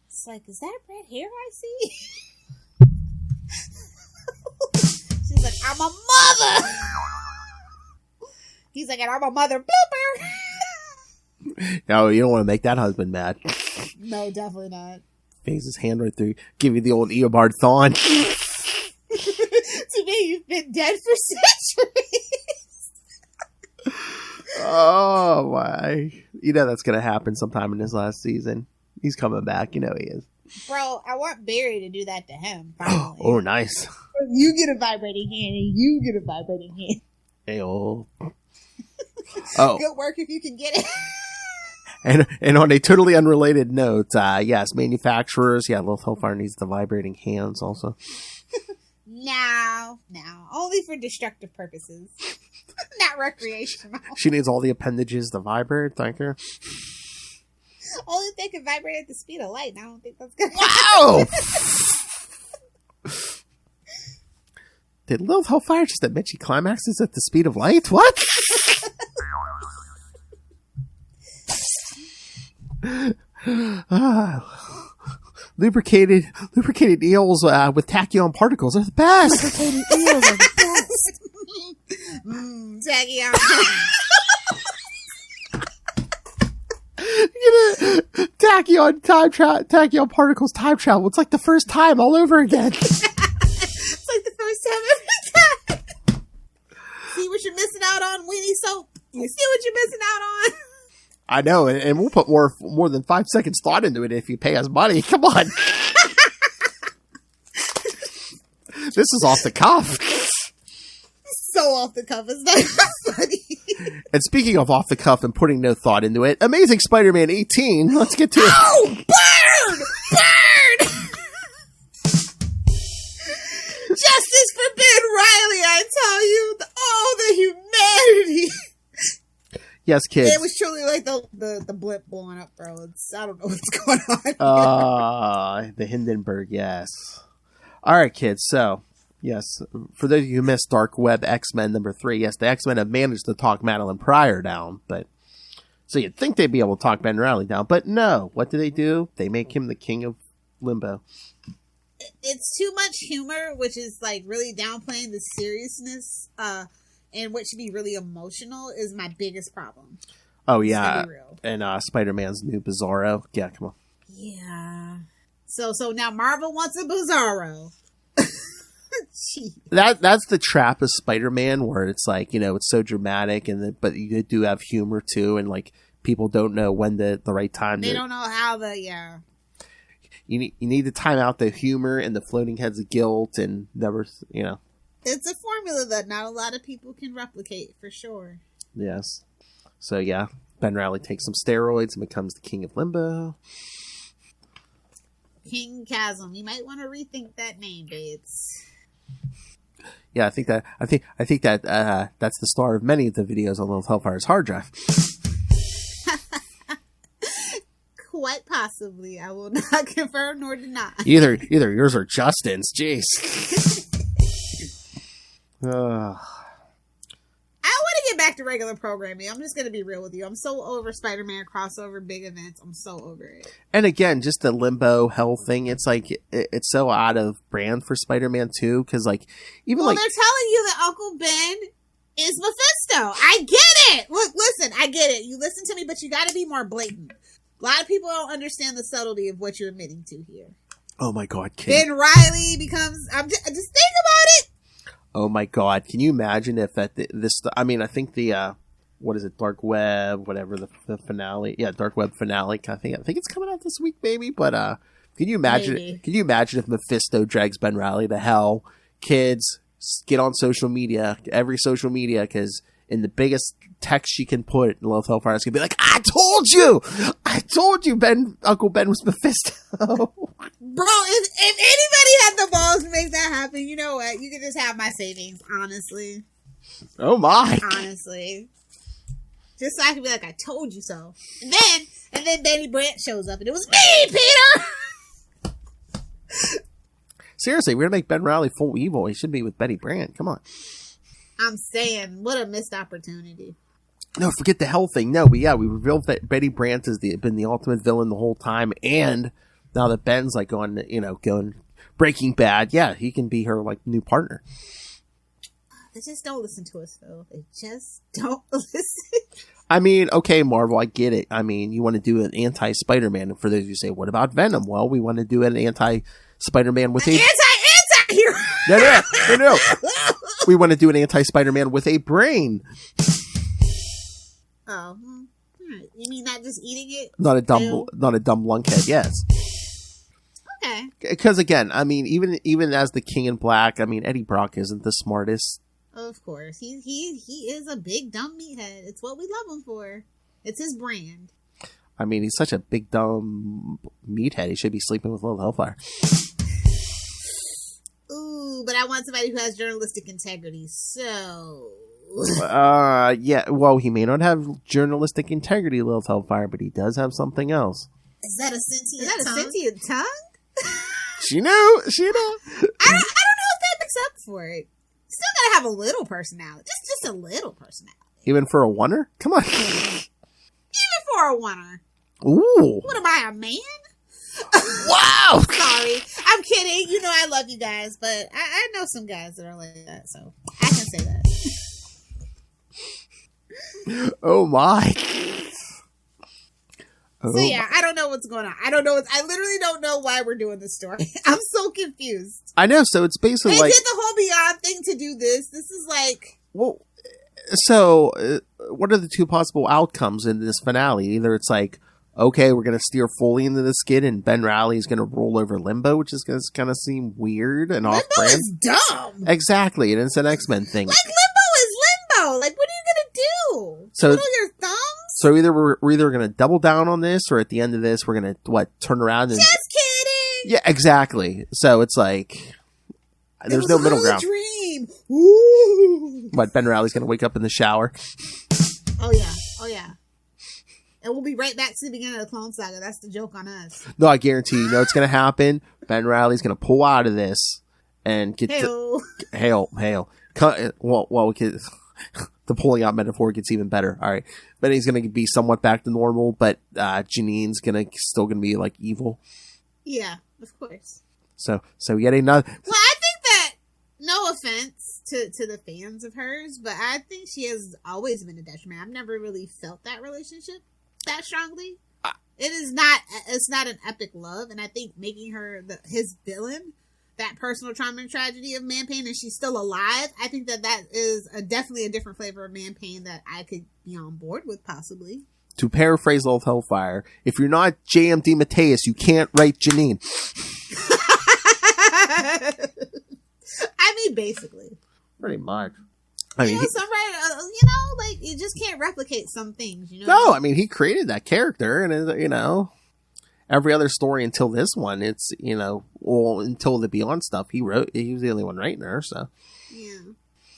It's like, is that red hair I see? She's like, I'm a mother. He's like, and I'm a mother blooper. No, you don't want to make that husband mad. No, definitely not. Phase his hand right through. Give you the old Eobard Thawne. To me, you've been dead for centuries. Oh my! That's gonna happen sometime in this last season. He's coming back. He is. Bro, I want Barry to do that to him. Finally. Oh, nice. You get a vibrating hand, and you get a vibrating hand. Hey-oh. Oh. Good work if you can get it. And on a totally unrelated note, yes, manufacturers, Lilith Hellfire needs the vibrating hands also. No, only for destructive purposes, not recreational. She needs all the appendages to vibrate. Thank you. Only if they can vibrate at the speed of light. And I don't think that's gonna Wow! Did Lilith Hellfire just admit she climaxes at the speed of light? What? Lubricated eels with tachyon particles are the best. Lubricated eels are the best. Tachyon. Tachyon particles time travel. It's like the first time all over again. It's like the first time every time. See what you're missing out on, Weenie Soap? You see what you're missing out on? I know, and we'll put more than 5 seconds thought into it if you pay us money. Come on. This is off the cuff. So off the cuff. It's not funny. And speaking of off the cuff and putting no thought into it, Amazing Spider-Man 18. Let's get to it. Oh, burn! Burn! Justice for Ben Reilly, I tell you. The humanity. Yes, kids. It was truly like the blimp blowing up, bro. I don't know what's going on. The Hindenburg, yes. All right, kids. So, yes, for those of you who missed Dark Web X-Men #3, yes, the X-Men have managed to talk Madeline Pryor down, but so you'd think they'd be able to talk Ben Reilly down, but no. What do? They make him the king of limbo. It's too much humor, which is like really downplaying the seriousness, and what should be really emotional is my biggest problem. Oh, yeah. And Spider-Man's new Bizarro. Yeah, come on. Yeah. So now Marvel wants a Bizarro. That's the trap of Spider-Man, where it's like, it's so dramatic, but you do have humor too, and like people don't know when the right time. They don't know how yeah. You need to time out the humor and the floating heads of guilt and never. It's a formula that not a lot of people can replicate, for sure. Yes. So yeah, Ben Reilly takes some steroids and becomes the king of limbo. King Chasm. You might want to rethink that name, babes. Yeah, I think that that's the star of many of the videos on Lilith Hellfire's hard drive. Quite possibly. I will not confirm nor deny. Either yours or Justin's. Jeez. I want to get back to regular programming. I'm just going to be real with you. I'm so over Spider-Man crossover big events. I'm so over it. And again, just the limbo hell thing. It's like it's so out of brand for Spider-Man 2 because they're telling you that Uncle Ben is Mephisto. I get it. Look, listen, I get it. You listen to me, but you got to be more blatant. A lot of people don't understand the subtlety of what you're admitting to here. Oh my God, kid. Ben Reilly becomes. Just think about it. Oh my God! Can you imagine if at this? I mean, I think the what is it? Dark Web, whatever the finale. Yeah, Dark Web finale. I think it's coming out this week, maybe. But can you imagine? Maybe. Can you imagine if Mephisto drags Ben Reilly to hell? Kids, get on social media, every social media, because in the biggest text she can put, Lilith Hellfire is gonna be like, "I told you, Uncle Ben was Mephisto." Bro, if anybody had the balls to make that happen, you know what? You could just have my savings, honestly. Oh my! Honestly, just so I can be like, I told you so. And then Betty Brant shows up, and it was me, Peter. Seriously, we're gonna make Ben Reilly full evil. He should be with Betty Brant. Come on. I'm saying, what a missed opportunity. No, forget the hell thing. No, we revealed that Betty Brant has been the ultimate villain the whole time, and now that Ben's like going Breaking Bad, yeah, he can be her like new partner. They just don't listen to us, Phil. They just don't listen. I mean, okay, Marvel, I get it. I mean, you want to do an anti-Spider-Man, and for those who say, what about Venom? Well, we want to do an anti-Spider-Man with anti-hero. No. We want to do an anti-Spider-Man with a brain. Oh, you mean not just eating it? Not a dumb lunkhead. Yes. Okay. Because again, I mean, even as the King in Black, I mean, Eddie Brock isn't the smartest. Of course, he is a big dumb meathead. It's what we love him for. It's his brand. I mean, he's such a big dumb meathead. He should be sleeping with Lilith Hellfire. Ooh, but I want somebody who has journalistic integrity. So Yeah, well, he may not have journalistic integrity, Lilith Hellfire, but he does have something else. Is that a sentient tongue? She knew. I don't know if that makes up for it. Still gotta have a little personality. Just a little personality. Even for a oneer? Come on. Even for a oneer. Ooh. What am I, a man? Wow. Sorry. I'm kidding. You know I love you guys, but I know some guys that are like that, so I can say that. Oh my. So yeah, I don't know what's going on. I literally don't know why we're doing this story. I'm so confused. I know, so it's basically they like... did the whole Beyond thing to do this. This is like... Well, so what are the two possible outcomes in this finale? Either it's like, okay, we're going to steer fully into the skid and Ben Reilly is going to roll over Limbo, which is going to kind of seem weird and off-brand. Limbo is dumb. Exactly, and it's an X-Men thing. Like, Limbo is Limbo. Like, what are you going to do? So, Twiddle your thumbs? So either we're either going to double down on this, or at the end of this, we're going to, turn around and... Just kidding! Yeah, exactly. So it's like... There's no middle ground. Dream. Ooh. But Ben Reilly's going to wake up in the shower. Oh, yeah. And we'll be right back to the beginning of the Clone Saga. That's the joke on us. No, I guarantee you know what's going to happen. Ben Reilly's going to pull out of this and get hail. Well, we could, the pulling out metaphor gets even better. All right. But he's going to be somewhat back to normal, but Janine's still going to be like evil. Yeah, of course. So yet another... Well, I think that, no offense to the fans of hers, but I think she has always been a detriment. I've never really felt that relationship that strongly. It's not an epic love, and I think making her his villain, that personal trauma and tragedy of man pain, and she's still alive, I think that is definitely a different flavor of man pain that I could be on board with, possibly. To paraphrase Lilith Hellfire, if you're not JMD Mateus, you can't write Janine. I mean, basically. Pretty much. Some writer, like, you just can't replicate some things, No, I mean, he created that character, and, every other story until this one, it's, until the Beyond stuff, he was the only one writing her, so. Yeah.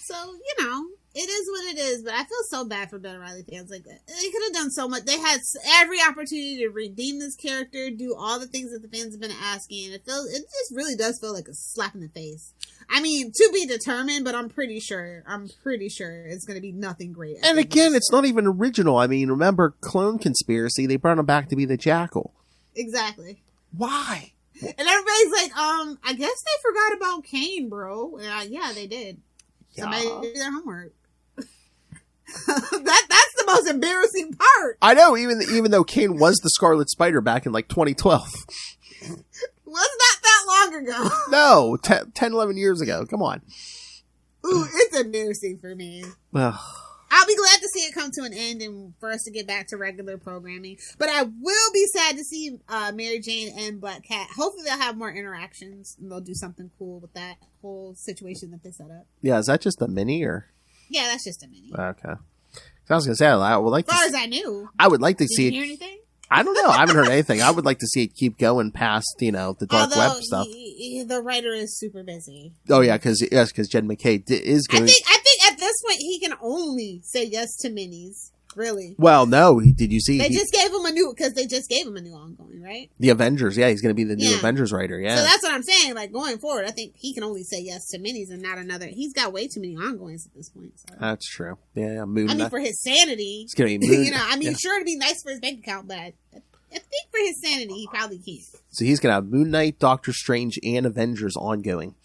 So, it is what it is, but I feel so bad for Ben Reilly fans. Like, they could have done so much. They had every opportunity to redeem this character, do all the things that the fans have been asking, and it just really does feel like a slap in the face. I mean, to be determined, but I'm pretty sure it's going to be nothing great. And again, it's not even original. I mean, remember Clone Conspiracy? They brought him back to be the Jackal. Exactly. Why? And everybody's like, I guess they forgot about Kane, bro. Yeah, they did. Yeah. Somebody did their homework. That's the most embarrassing part. I know, even though Kane was the Scarlet Spider back in like 2012. Was not that long ago. No, 10, 11 years ago. Come on. Ooh, it's embarrassing for me. I'll be glad to see it come to an end and for us to get back to regular programming. But I will be sad to see Mary Jane and Black Cat. Hopefully they'll have more interactions and they'll do something cool with that whole situation that they set up. Yeah, is that just a mini or? Yeah, that's just a mini. Okay. I was gonna say I would like. As far as I knew, I would like to see Did you it. hear anything? I don't know. I haven't heard anything. I would like to see it keep going past the dark web stuff. The writer is super busy. Oh yeah, because Jed McKay is going. I think at this point he can only say yes to minis. Really? Well, no. Did you see? They just gave him a new ongoing, right? The Avengers. Yeah, he's going to be the new Avengers writer. Yeah. So that's what I'm saying. Like going forward, I think he can only say yes to minis and not another. He's got way too many ongoings at this point. So. That's true. Yeah, Moon. I mean, for his sanity, it's going to be Moon. Sure, it'd be nice for his bank account, but I think for his sanity, he probably can't. So he's going to have Moon Knight, Doctor Strange, and Avengers ongoing.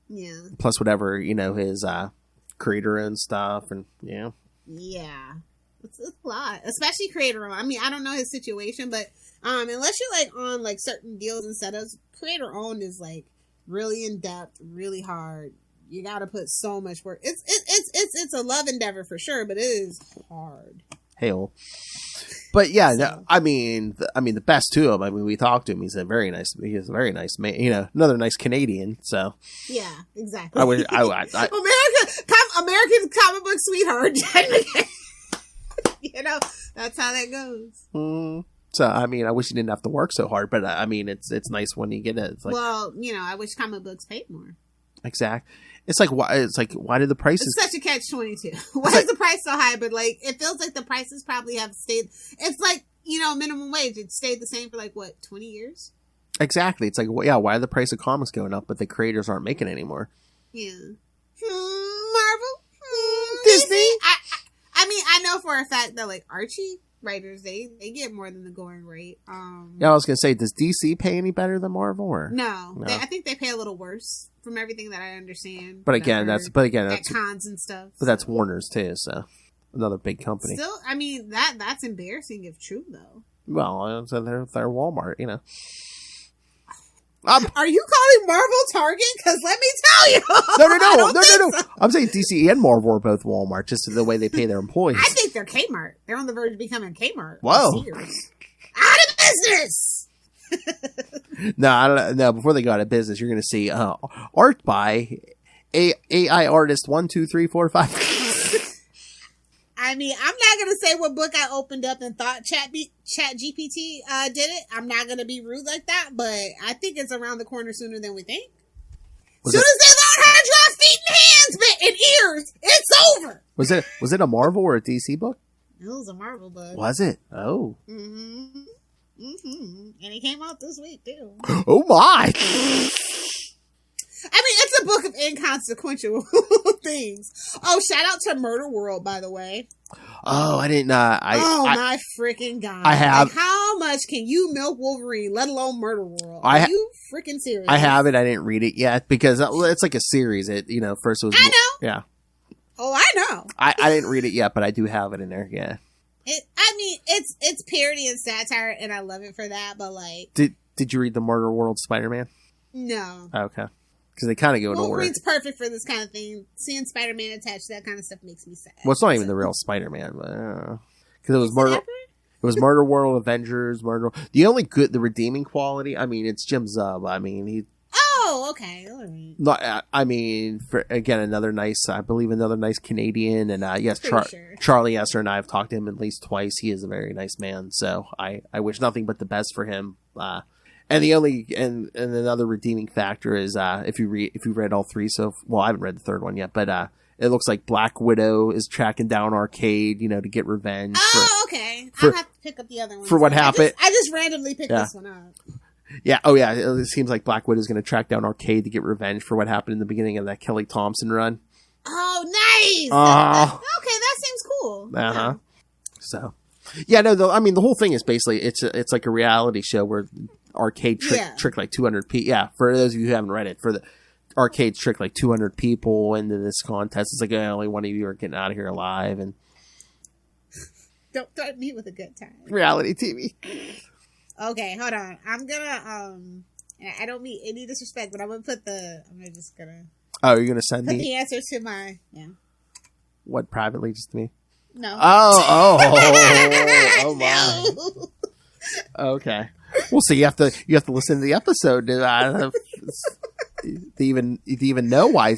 Yeah. Plus whatever his creator and stuff, and yeah. Yeah. It's a lot, especially creator owned. I mean, I don't know his situation, but unless you're like on like certain deals and setups, creator owned is like really in depth, really hard. You got to put so much work. It's a love endeavor for sure, but it is hard. Hell. But yeah, no, I mean, the best to him. I mean, we talked to him. He's a very nice man. Another nice Canadian. So yeah, exactly. American comic book sweetheart. That's how that goes. So, I mean, I wish you didn't have to work so hard, but I mean, it's nice when you get it. It's like, well, I wish comic books paid more. Exact. It's like why did the prices? It's such a catch-22. Why is the price so high? But like, it feels like the prices probably have stayed. It's like, minimum wage. It stayed the same for like what, 20 years? Exactly. It's like, why are the price of comics going up, but the creators aren't making it anymore? Yeah. Marvel, Disney. I mean, I know for a fact that like Archie writers, they get more than the going rate. Yeah, I was gonna say, does DC pay any better than Marvel? Or no. I think they pay a little worse from everything that I understand. But again, that's at cons and stuff. But that's Warner's too, so another big company. Still, I mean that's embarrassing if true though. Well, so they're Walmart, Are you calling Marvel Target? Because let me tell you. No. I'm saying DC and Marvel are both Walmart, just the way they pay their employees. I think they're Kmart. They're on the verge of becoming Kmart. Whoa. Out of business. No, before they go out of business, you're going to see art by AI artist 1, 2, 3, 4, 5. I mean, I'm not going to say what book I opened up and thought Chat GPT did it. I'm not going to be rude like that, but I think it's around the corner sooner than we think. As soon as they learn how to draw feet and hands and ears, it's over. Was it a Marvel or a DC book? It was a Marvel book. Was it? Oh. Mm-hmm. And it came out this week, too. Oh, my. I mean, it's a book of inconsequential things. Oh, shout out to Murder World, by the way. Oh, I didn't. My freaking God! I have. Like, how much can you milk Wolverine, let alone Murder World? Are you freaking serious? I have it. I didn't read it yet because it's like a series. It first it was. I know. Yeah. Oh, I know. I didn't read it yet, but I do have it in there. Yeah. It's parody and satire, and I love it for that. But like, did you read the Murder World Spider-Man? No. Okay. Because they kind of go in order. Wolverine's perfect for this kind of thing. Seeing Spider-Man attached to that kind of stuff makes me sad. Well, it's not even the real Spider-Man, because it was Murder. It was Murder World, Avengers, The only the redeeming quality. I mean, it's Jim Zub. I mean, he. Oh, okay. All right. Not. I mean, another nice Canadian, and yes, sure. Charlie Esser and I have talked to him at least twice. He is a very nice man, so I wish nothing but the best for him. And the only and another redeeming factor is if you read all three. So I haven't read the third one yet, but it looks like Black Widow is tracking down Arcade, to get revenge. Oh, okay. I'll have to pick up the other one for what happened. I just randomly picked this one up. Yeah. Oh, yeah. It seems like Black Widow is going to track down Arcade to get revenge for what happened in the beginning of that Kelly Thompson run. Oh, nice. Okay, that seems cool. Yeah. So, yeah. No. The whole thing is basically it's like a reality show where Arcade tricked like 200 people. Yeah, for those of you who haven't read it, for the Arcade's tricked like 200 people into this contest. It's like only one of you are getting out of here alive, and don't threaten me with a good time. Reality TV. Okay, hold on. I'm gonna I don't mean any disrespect, but I'm just gonna. Oh, you're gonna send put me the answer to my What, privately, just to me? No. Oh my. No. Okay. Well, so you have to listen to the episode to even know why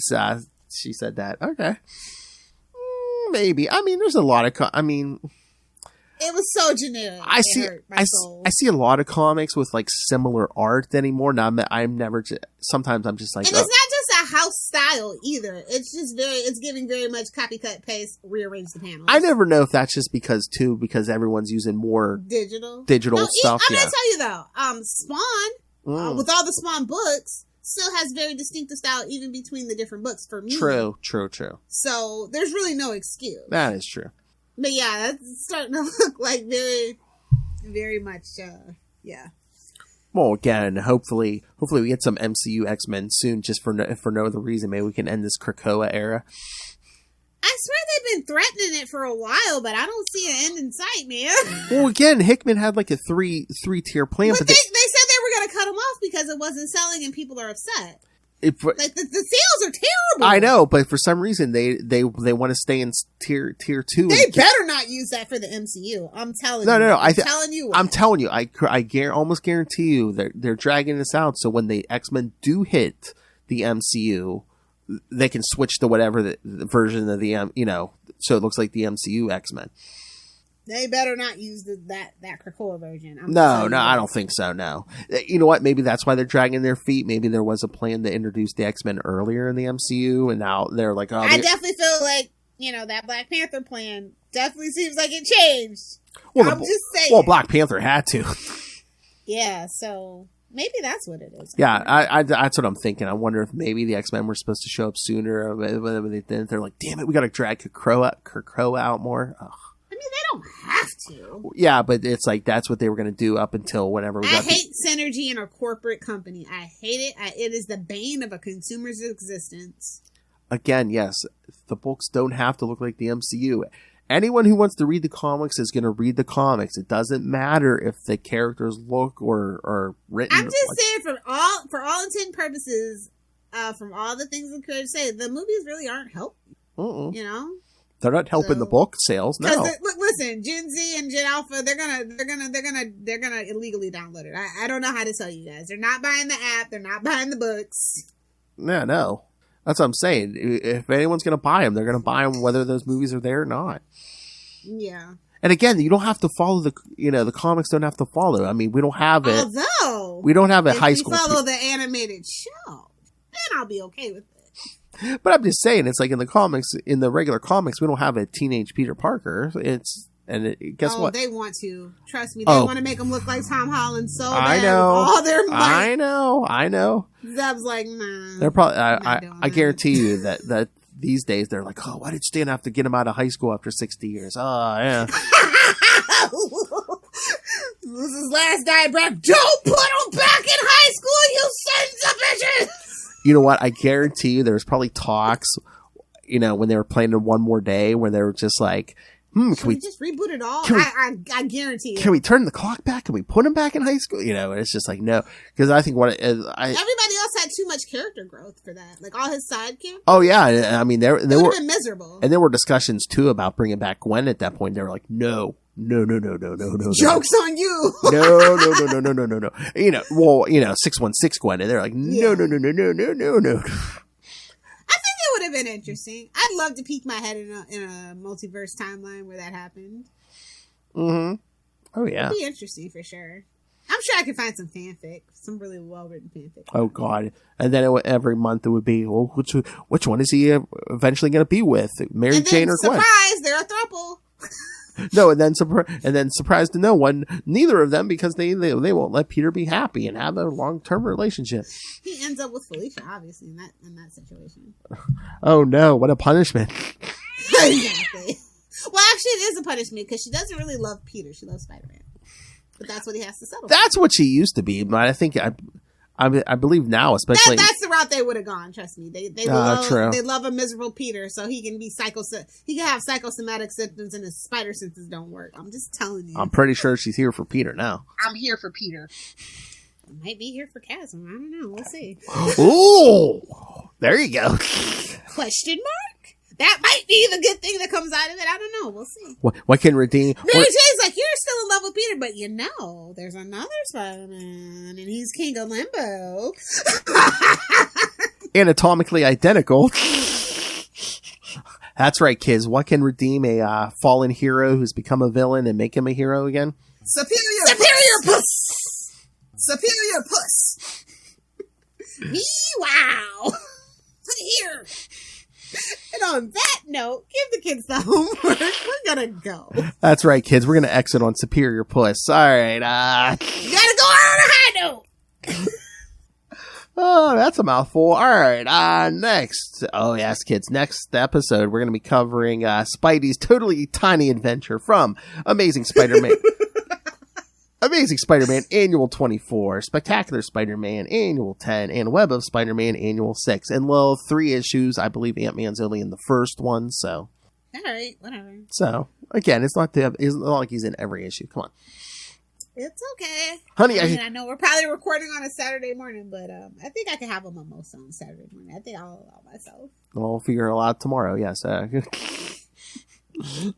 she said that. Okay. Maybe. I mean, there's a lot of. It was so generic. I see a lot of comics with like similar art anymore. Now I'm never. Sometimes I'm just like, and it's not just a house style either. It's just it's giving very much copy cut paste, rearrange the panels. I never know if that's just because everyone's using more digital stuff. I'm gonna tell you though, Spawn with all the Spawn books still has very distinctive style even between the different books for me. True. So there's really no excuse. That is true. But yeah, that's starting to look like very, very much, Well, again, hopefully we get some MCU X-Men soon, just for no other reason. Maybe we can end this Krakoa era. I swear they've been threatening it for a while, but I don't see an end in sight, man. Well, again, Hickman had like a three-tier plan, but they said they were going to cut them off because it wasn't selling and people are upset. Like the sales are terrible. I know, but for some reason they want to stay in tier 2. They better not use that for the MCU. I'm telling you. No. I'm telling you. I'm telling you. I almost guarantee you they're dragging this out. So when the X-Men do hit the MCU, they can switch to whatever the version of the so it looks like the MCU X-Men. They better not use that Krakoa version. No, I don't think so, no. You know what? Maybe that's why they're dragging their feet. Maybe there was a plan to introduce the X-Men earlier in the MCU, and now they're like, I definitely feel like, that Black Panther plan definitely seems like it changed. Well, I'm just saying. Well, Black Panther had to. Yeah, so maybe that's what it is. Yeah, I that's what I'm thinking. I wonder if maybe the X-Men were supposed to show up sooner. Whether they didn't. They're like, damn it, we got to drag Krakoa out more. Ugh. I mean, they don't have to. Yeah, but it's like that's what they were going to do up until whenever we got. I hate synergy in a corporate company. I hate it. It is the bane of a consumer's existence. Again, yes, the books don't have to look like the MCU. Anyone who wants to read the comics is going to read the comics. It doesn't matter if the characters look or written. I'm just saying, for all intent and purposes, from all the things the creators say, the movies really aren't helping. They're not helping the book sales. No, look, listen, Gen Z and Gen Alpha, they're gonna illegally download it. I don't know how to tell you guys. They're not buying the app. They're not buying the books. No. That's what I'm saying. If anyone's gonna buy them, they're gonna buy them whether those movies are there or not. Yeah. And again, you don't have to follow the comics don't have to follow. I mean, we don't have it. Although we don't have a high school. If we follow the animated show, then I'll be okay with it. But I'm just saying, it's like in the comics, in the regular comics, we don't have a teenage Peter Parker. Guess what? They want to. Trust me. They want to make him look like Tom Holland so bad. I know. With all their might. I know. Zeb's like, nah. They're probably. I guarantee you that these days they're like, oh, why did Stan have to get him out of high school after 60 years? Oh, yeah. This is his last diagram. Don't put him back in high school, you sons of bitches! You know what? I guarantee you there was probably talks, when they were playing in One More Day, where they were just like, can we just reboot it all? I guarantee you. Can we turn the clock back? Can we put him back in high school? And it's just like, no. Because I think everybody else had too much character growth for that. Like all his side characters. Oh, yeah. I mean, they were been miserable. And there were discussions, too, about bringing back Gwen at that point. They were like, no. Joke's on you. No. 616 Gwen. And they're like, no. I think it would have been interesting. I'd love to peek my head in a multiverse timeline where that happened. Mm-hmm. Oh, yeah. It'd be interesting for sure. I'm sure I could find some fanfic, some really well-written fanfic. Oh, God. And then every month it would be, well, which one is he eventually going to be with? Mary Jane or Gwen? Surprise, they're a throuple. No, and then surprise to no one, neither of them, because they won't let Peter be happy and have a long-term relationship. He ends up with Felicia, obviously, in that situation. Oh no! What a punishment! Exactly. Well, actually, it is a punishment because she doesn't really love Peter; she loves Spider-Man. But that's what he has to settle. That's what she used to be, but I think I believe now, especially that's the route they would have gone. Trust me, they love a miserable Peter, so he can be he can have psychosomatic symptoms, and his spider senses don't work. I'm just telling you. I'm pretty sure she's here for Peter now. I'm here for Peter. I might be here for Chasm. I don't know. We'll see. Ooh, there you go. Question mark? That might be the good thing that comes out of it. I don't know. We'll see. What can redeem? Mary Jane's like, you're still in love with Peter, but there's another Spider-Man, and he's King of Limbo. Anatomically identical. That's right, kids. What can redeem a fallen hero who's become a villain and make him a hero again? Superior puss. Superior puss. Me, wow. Put it here. And on that note, give the kids the homework. We're gonna go. That's right, kids. We're gonna exit on Superior Puss. All right. You gotta go out on a high note. Oh, that's a mouthful. All right. Next. Oh, yes, kids. Next episode, we're gonna be covering Spidey's totally tiny adventure from Amazing Spider-Man. Amazing Spider-Man Annual 24, Spectacular Spider-Man Annual 10, and Web of Spider-Man Annual 6. And, 3 issues. I believe Ant-Man's only in the first one, so. All right, whatever. So, again, it's not like he's in every issue. Come on. It's okay. Honey, I know we're probably recording on a Saturday morning, but I think I can have a mimosa on Saturday morning. I think I'll allow myself. We'll figure it out tomorrow, yes. Gotta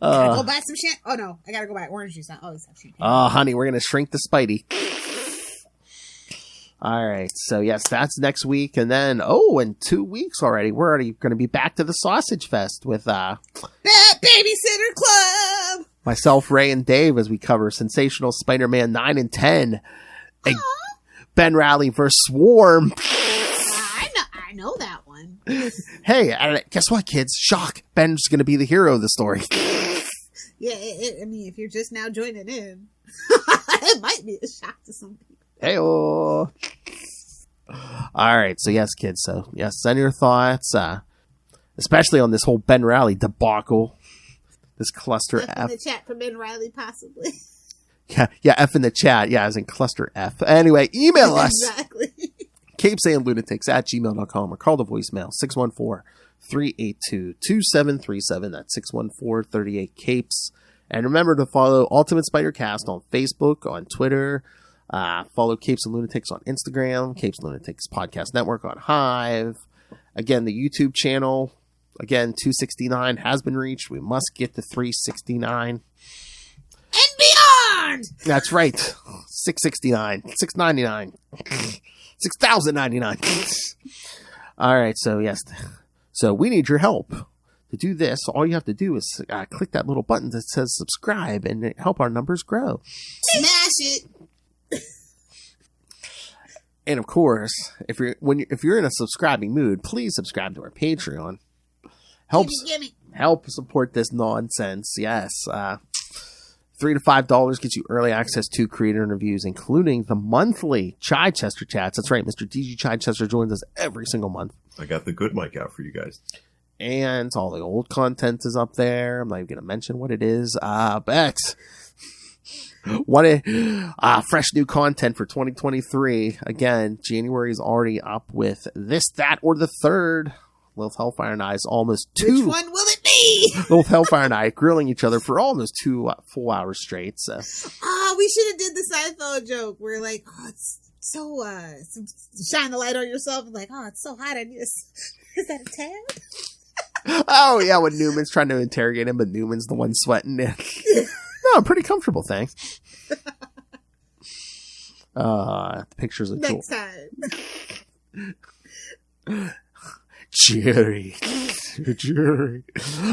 go buy some champagne. Oh no, I gotta go buy orange juice. I always have champagne. Oh, honey, we're gonna shrink the Spidey. All right, so yes, that's next week, and then in 2 weeks already, we're already gonna be back to the Sausage Fest with Babysitter Club. Myself, Ray, and Dave as we cover Sensational Spider-Man 9 and 10. Ben Reilly vs. Swarm. I know that one. Hey, guess what, kids? Shock. Ben's going to be the hero of the story. Yeah, I mean, if you're just now joining in, it might be a shock to some people. Hey-oh. All right, so yes, kids. So yes, send your thoughts, especially on this whole Ben Reilly debacle. This cluster F. In the chat for Ben Reilly, possibly. Yeah, F in the chat. Yeah, as in cluster F. Anyway, email us. Exactly. CapesandLunatics@gmail.com or call the voicemail 614-382-2737. That's 614-38-CAPES. And remember to follow Ultimate Spider-Cast on Facebook, on Twitter. Follow Capes and Lunatics on Instagram, Capes and Lunatics Podcast Network on Hive. Again, the YouTube channel, 269 has been reached. We must get to 369. And beyond! That's right. 669, 699, 6,099. All right, so yes. So we need your help. To do this, all you have to do is click that little button that says subscribe and help our numbers grow. Smash it! And of course, if you're in a subscribing mood, please subscribe to our Patreon. Help support this nonsense. Yes, $3 to $5 gets you early access to creator interviews, including the monthly Chichester chats. That's right, Mr. DG Chichester joins us every single month. I got the good mic out for you guys. And all the old content is up there. I'm not even going to mention what it is. But fresh new content for 2023. Again, January is already up with This, That, or the Third. Lilith Hellfire and I's almost two. Which one will it be? Lilith Hellfire and I grilling each other for almost 2 full hours straight. So. We should have did the Seinfeld joke. We're like, it's so, shine the light on yourself. And like, it's so hot. Is that a tab? Oh, yeah, when Newman's trying to interrogate him, but Newman's the one sweating. No, I'm pretty comfortable, thanks. The pictures are Next cool. time. Jury.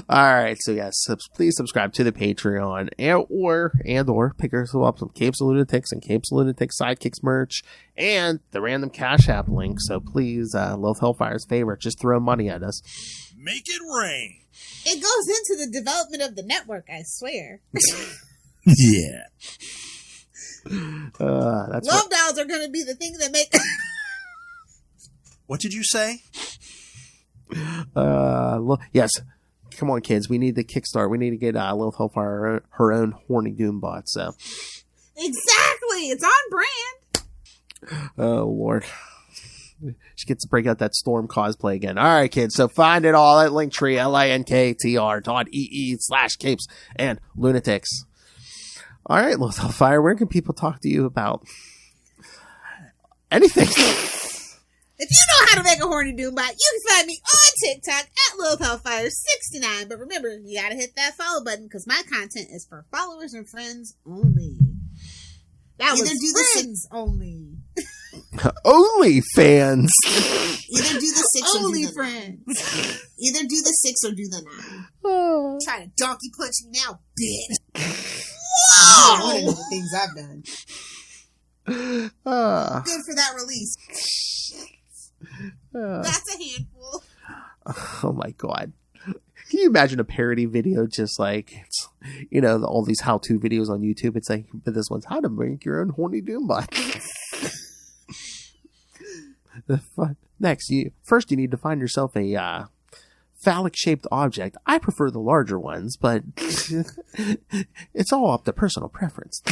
All right, so yes, please subscribe to the Patreon and or pick yourself up some Capes and Lunatics and Capes and Lunatics Sidekicks merch and the random Cash App link. So please, Lilith Hellfire's favorite, just throw money at us. Make it rain. It goes into the development of the network, I swear. Yeah. That's Love dolls are going to be the thing that make... What did you say? Yes. Come on, kids. We need the Kickstart. We need to get Lilith Hellfire her own horny Doombot. So. Exactly. It's on brand. Oh, Lord. She gets to break out that Storm cosplay again. All right, kids. So find it all at Linktree, linktr.ee/Capes and Lunatics. All right, Lilith Hellfire, where can people talk to you about anything? If you know how to make a horny Doombot, you can find me on TikTok at LilithHellfire69. But remember, you gotta hit that follow button because my content is for followers and friends only. That was friends only. Only fans. Either do the 6 or do the friends. Either do the 6 or do the 9. Try to donkey punch me now, bitch. Whoa! One of the things I've done. Good for that release. That's a handful. Oh my god. Can you imagine a parody video just like, it's, all these how-to videos on YouTube? It's like, but this one's how to make your own horny Doombot. Next, you need to find yourself a phallic-shaped object. I prefer the larger ones, but it's all up to personal preference.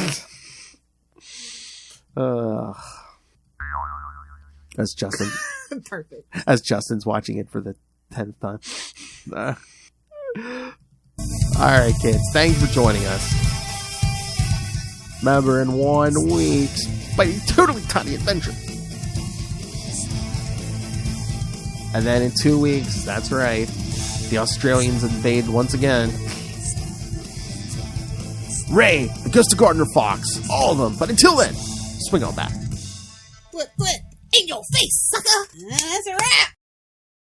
That's Justin. Perfect. As Justin's watching it for the 10th time. All right, kids. Thanks for joining us. Remember, in 1 week, Spidey Totally Tiny Adventure. And then in 2 weeks, that's right, the Australians invade once again. Ray, the Ghost of Gardner Fox, all of them. But until then, swing on back. Flip, in your face, sucker. That's a wrap.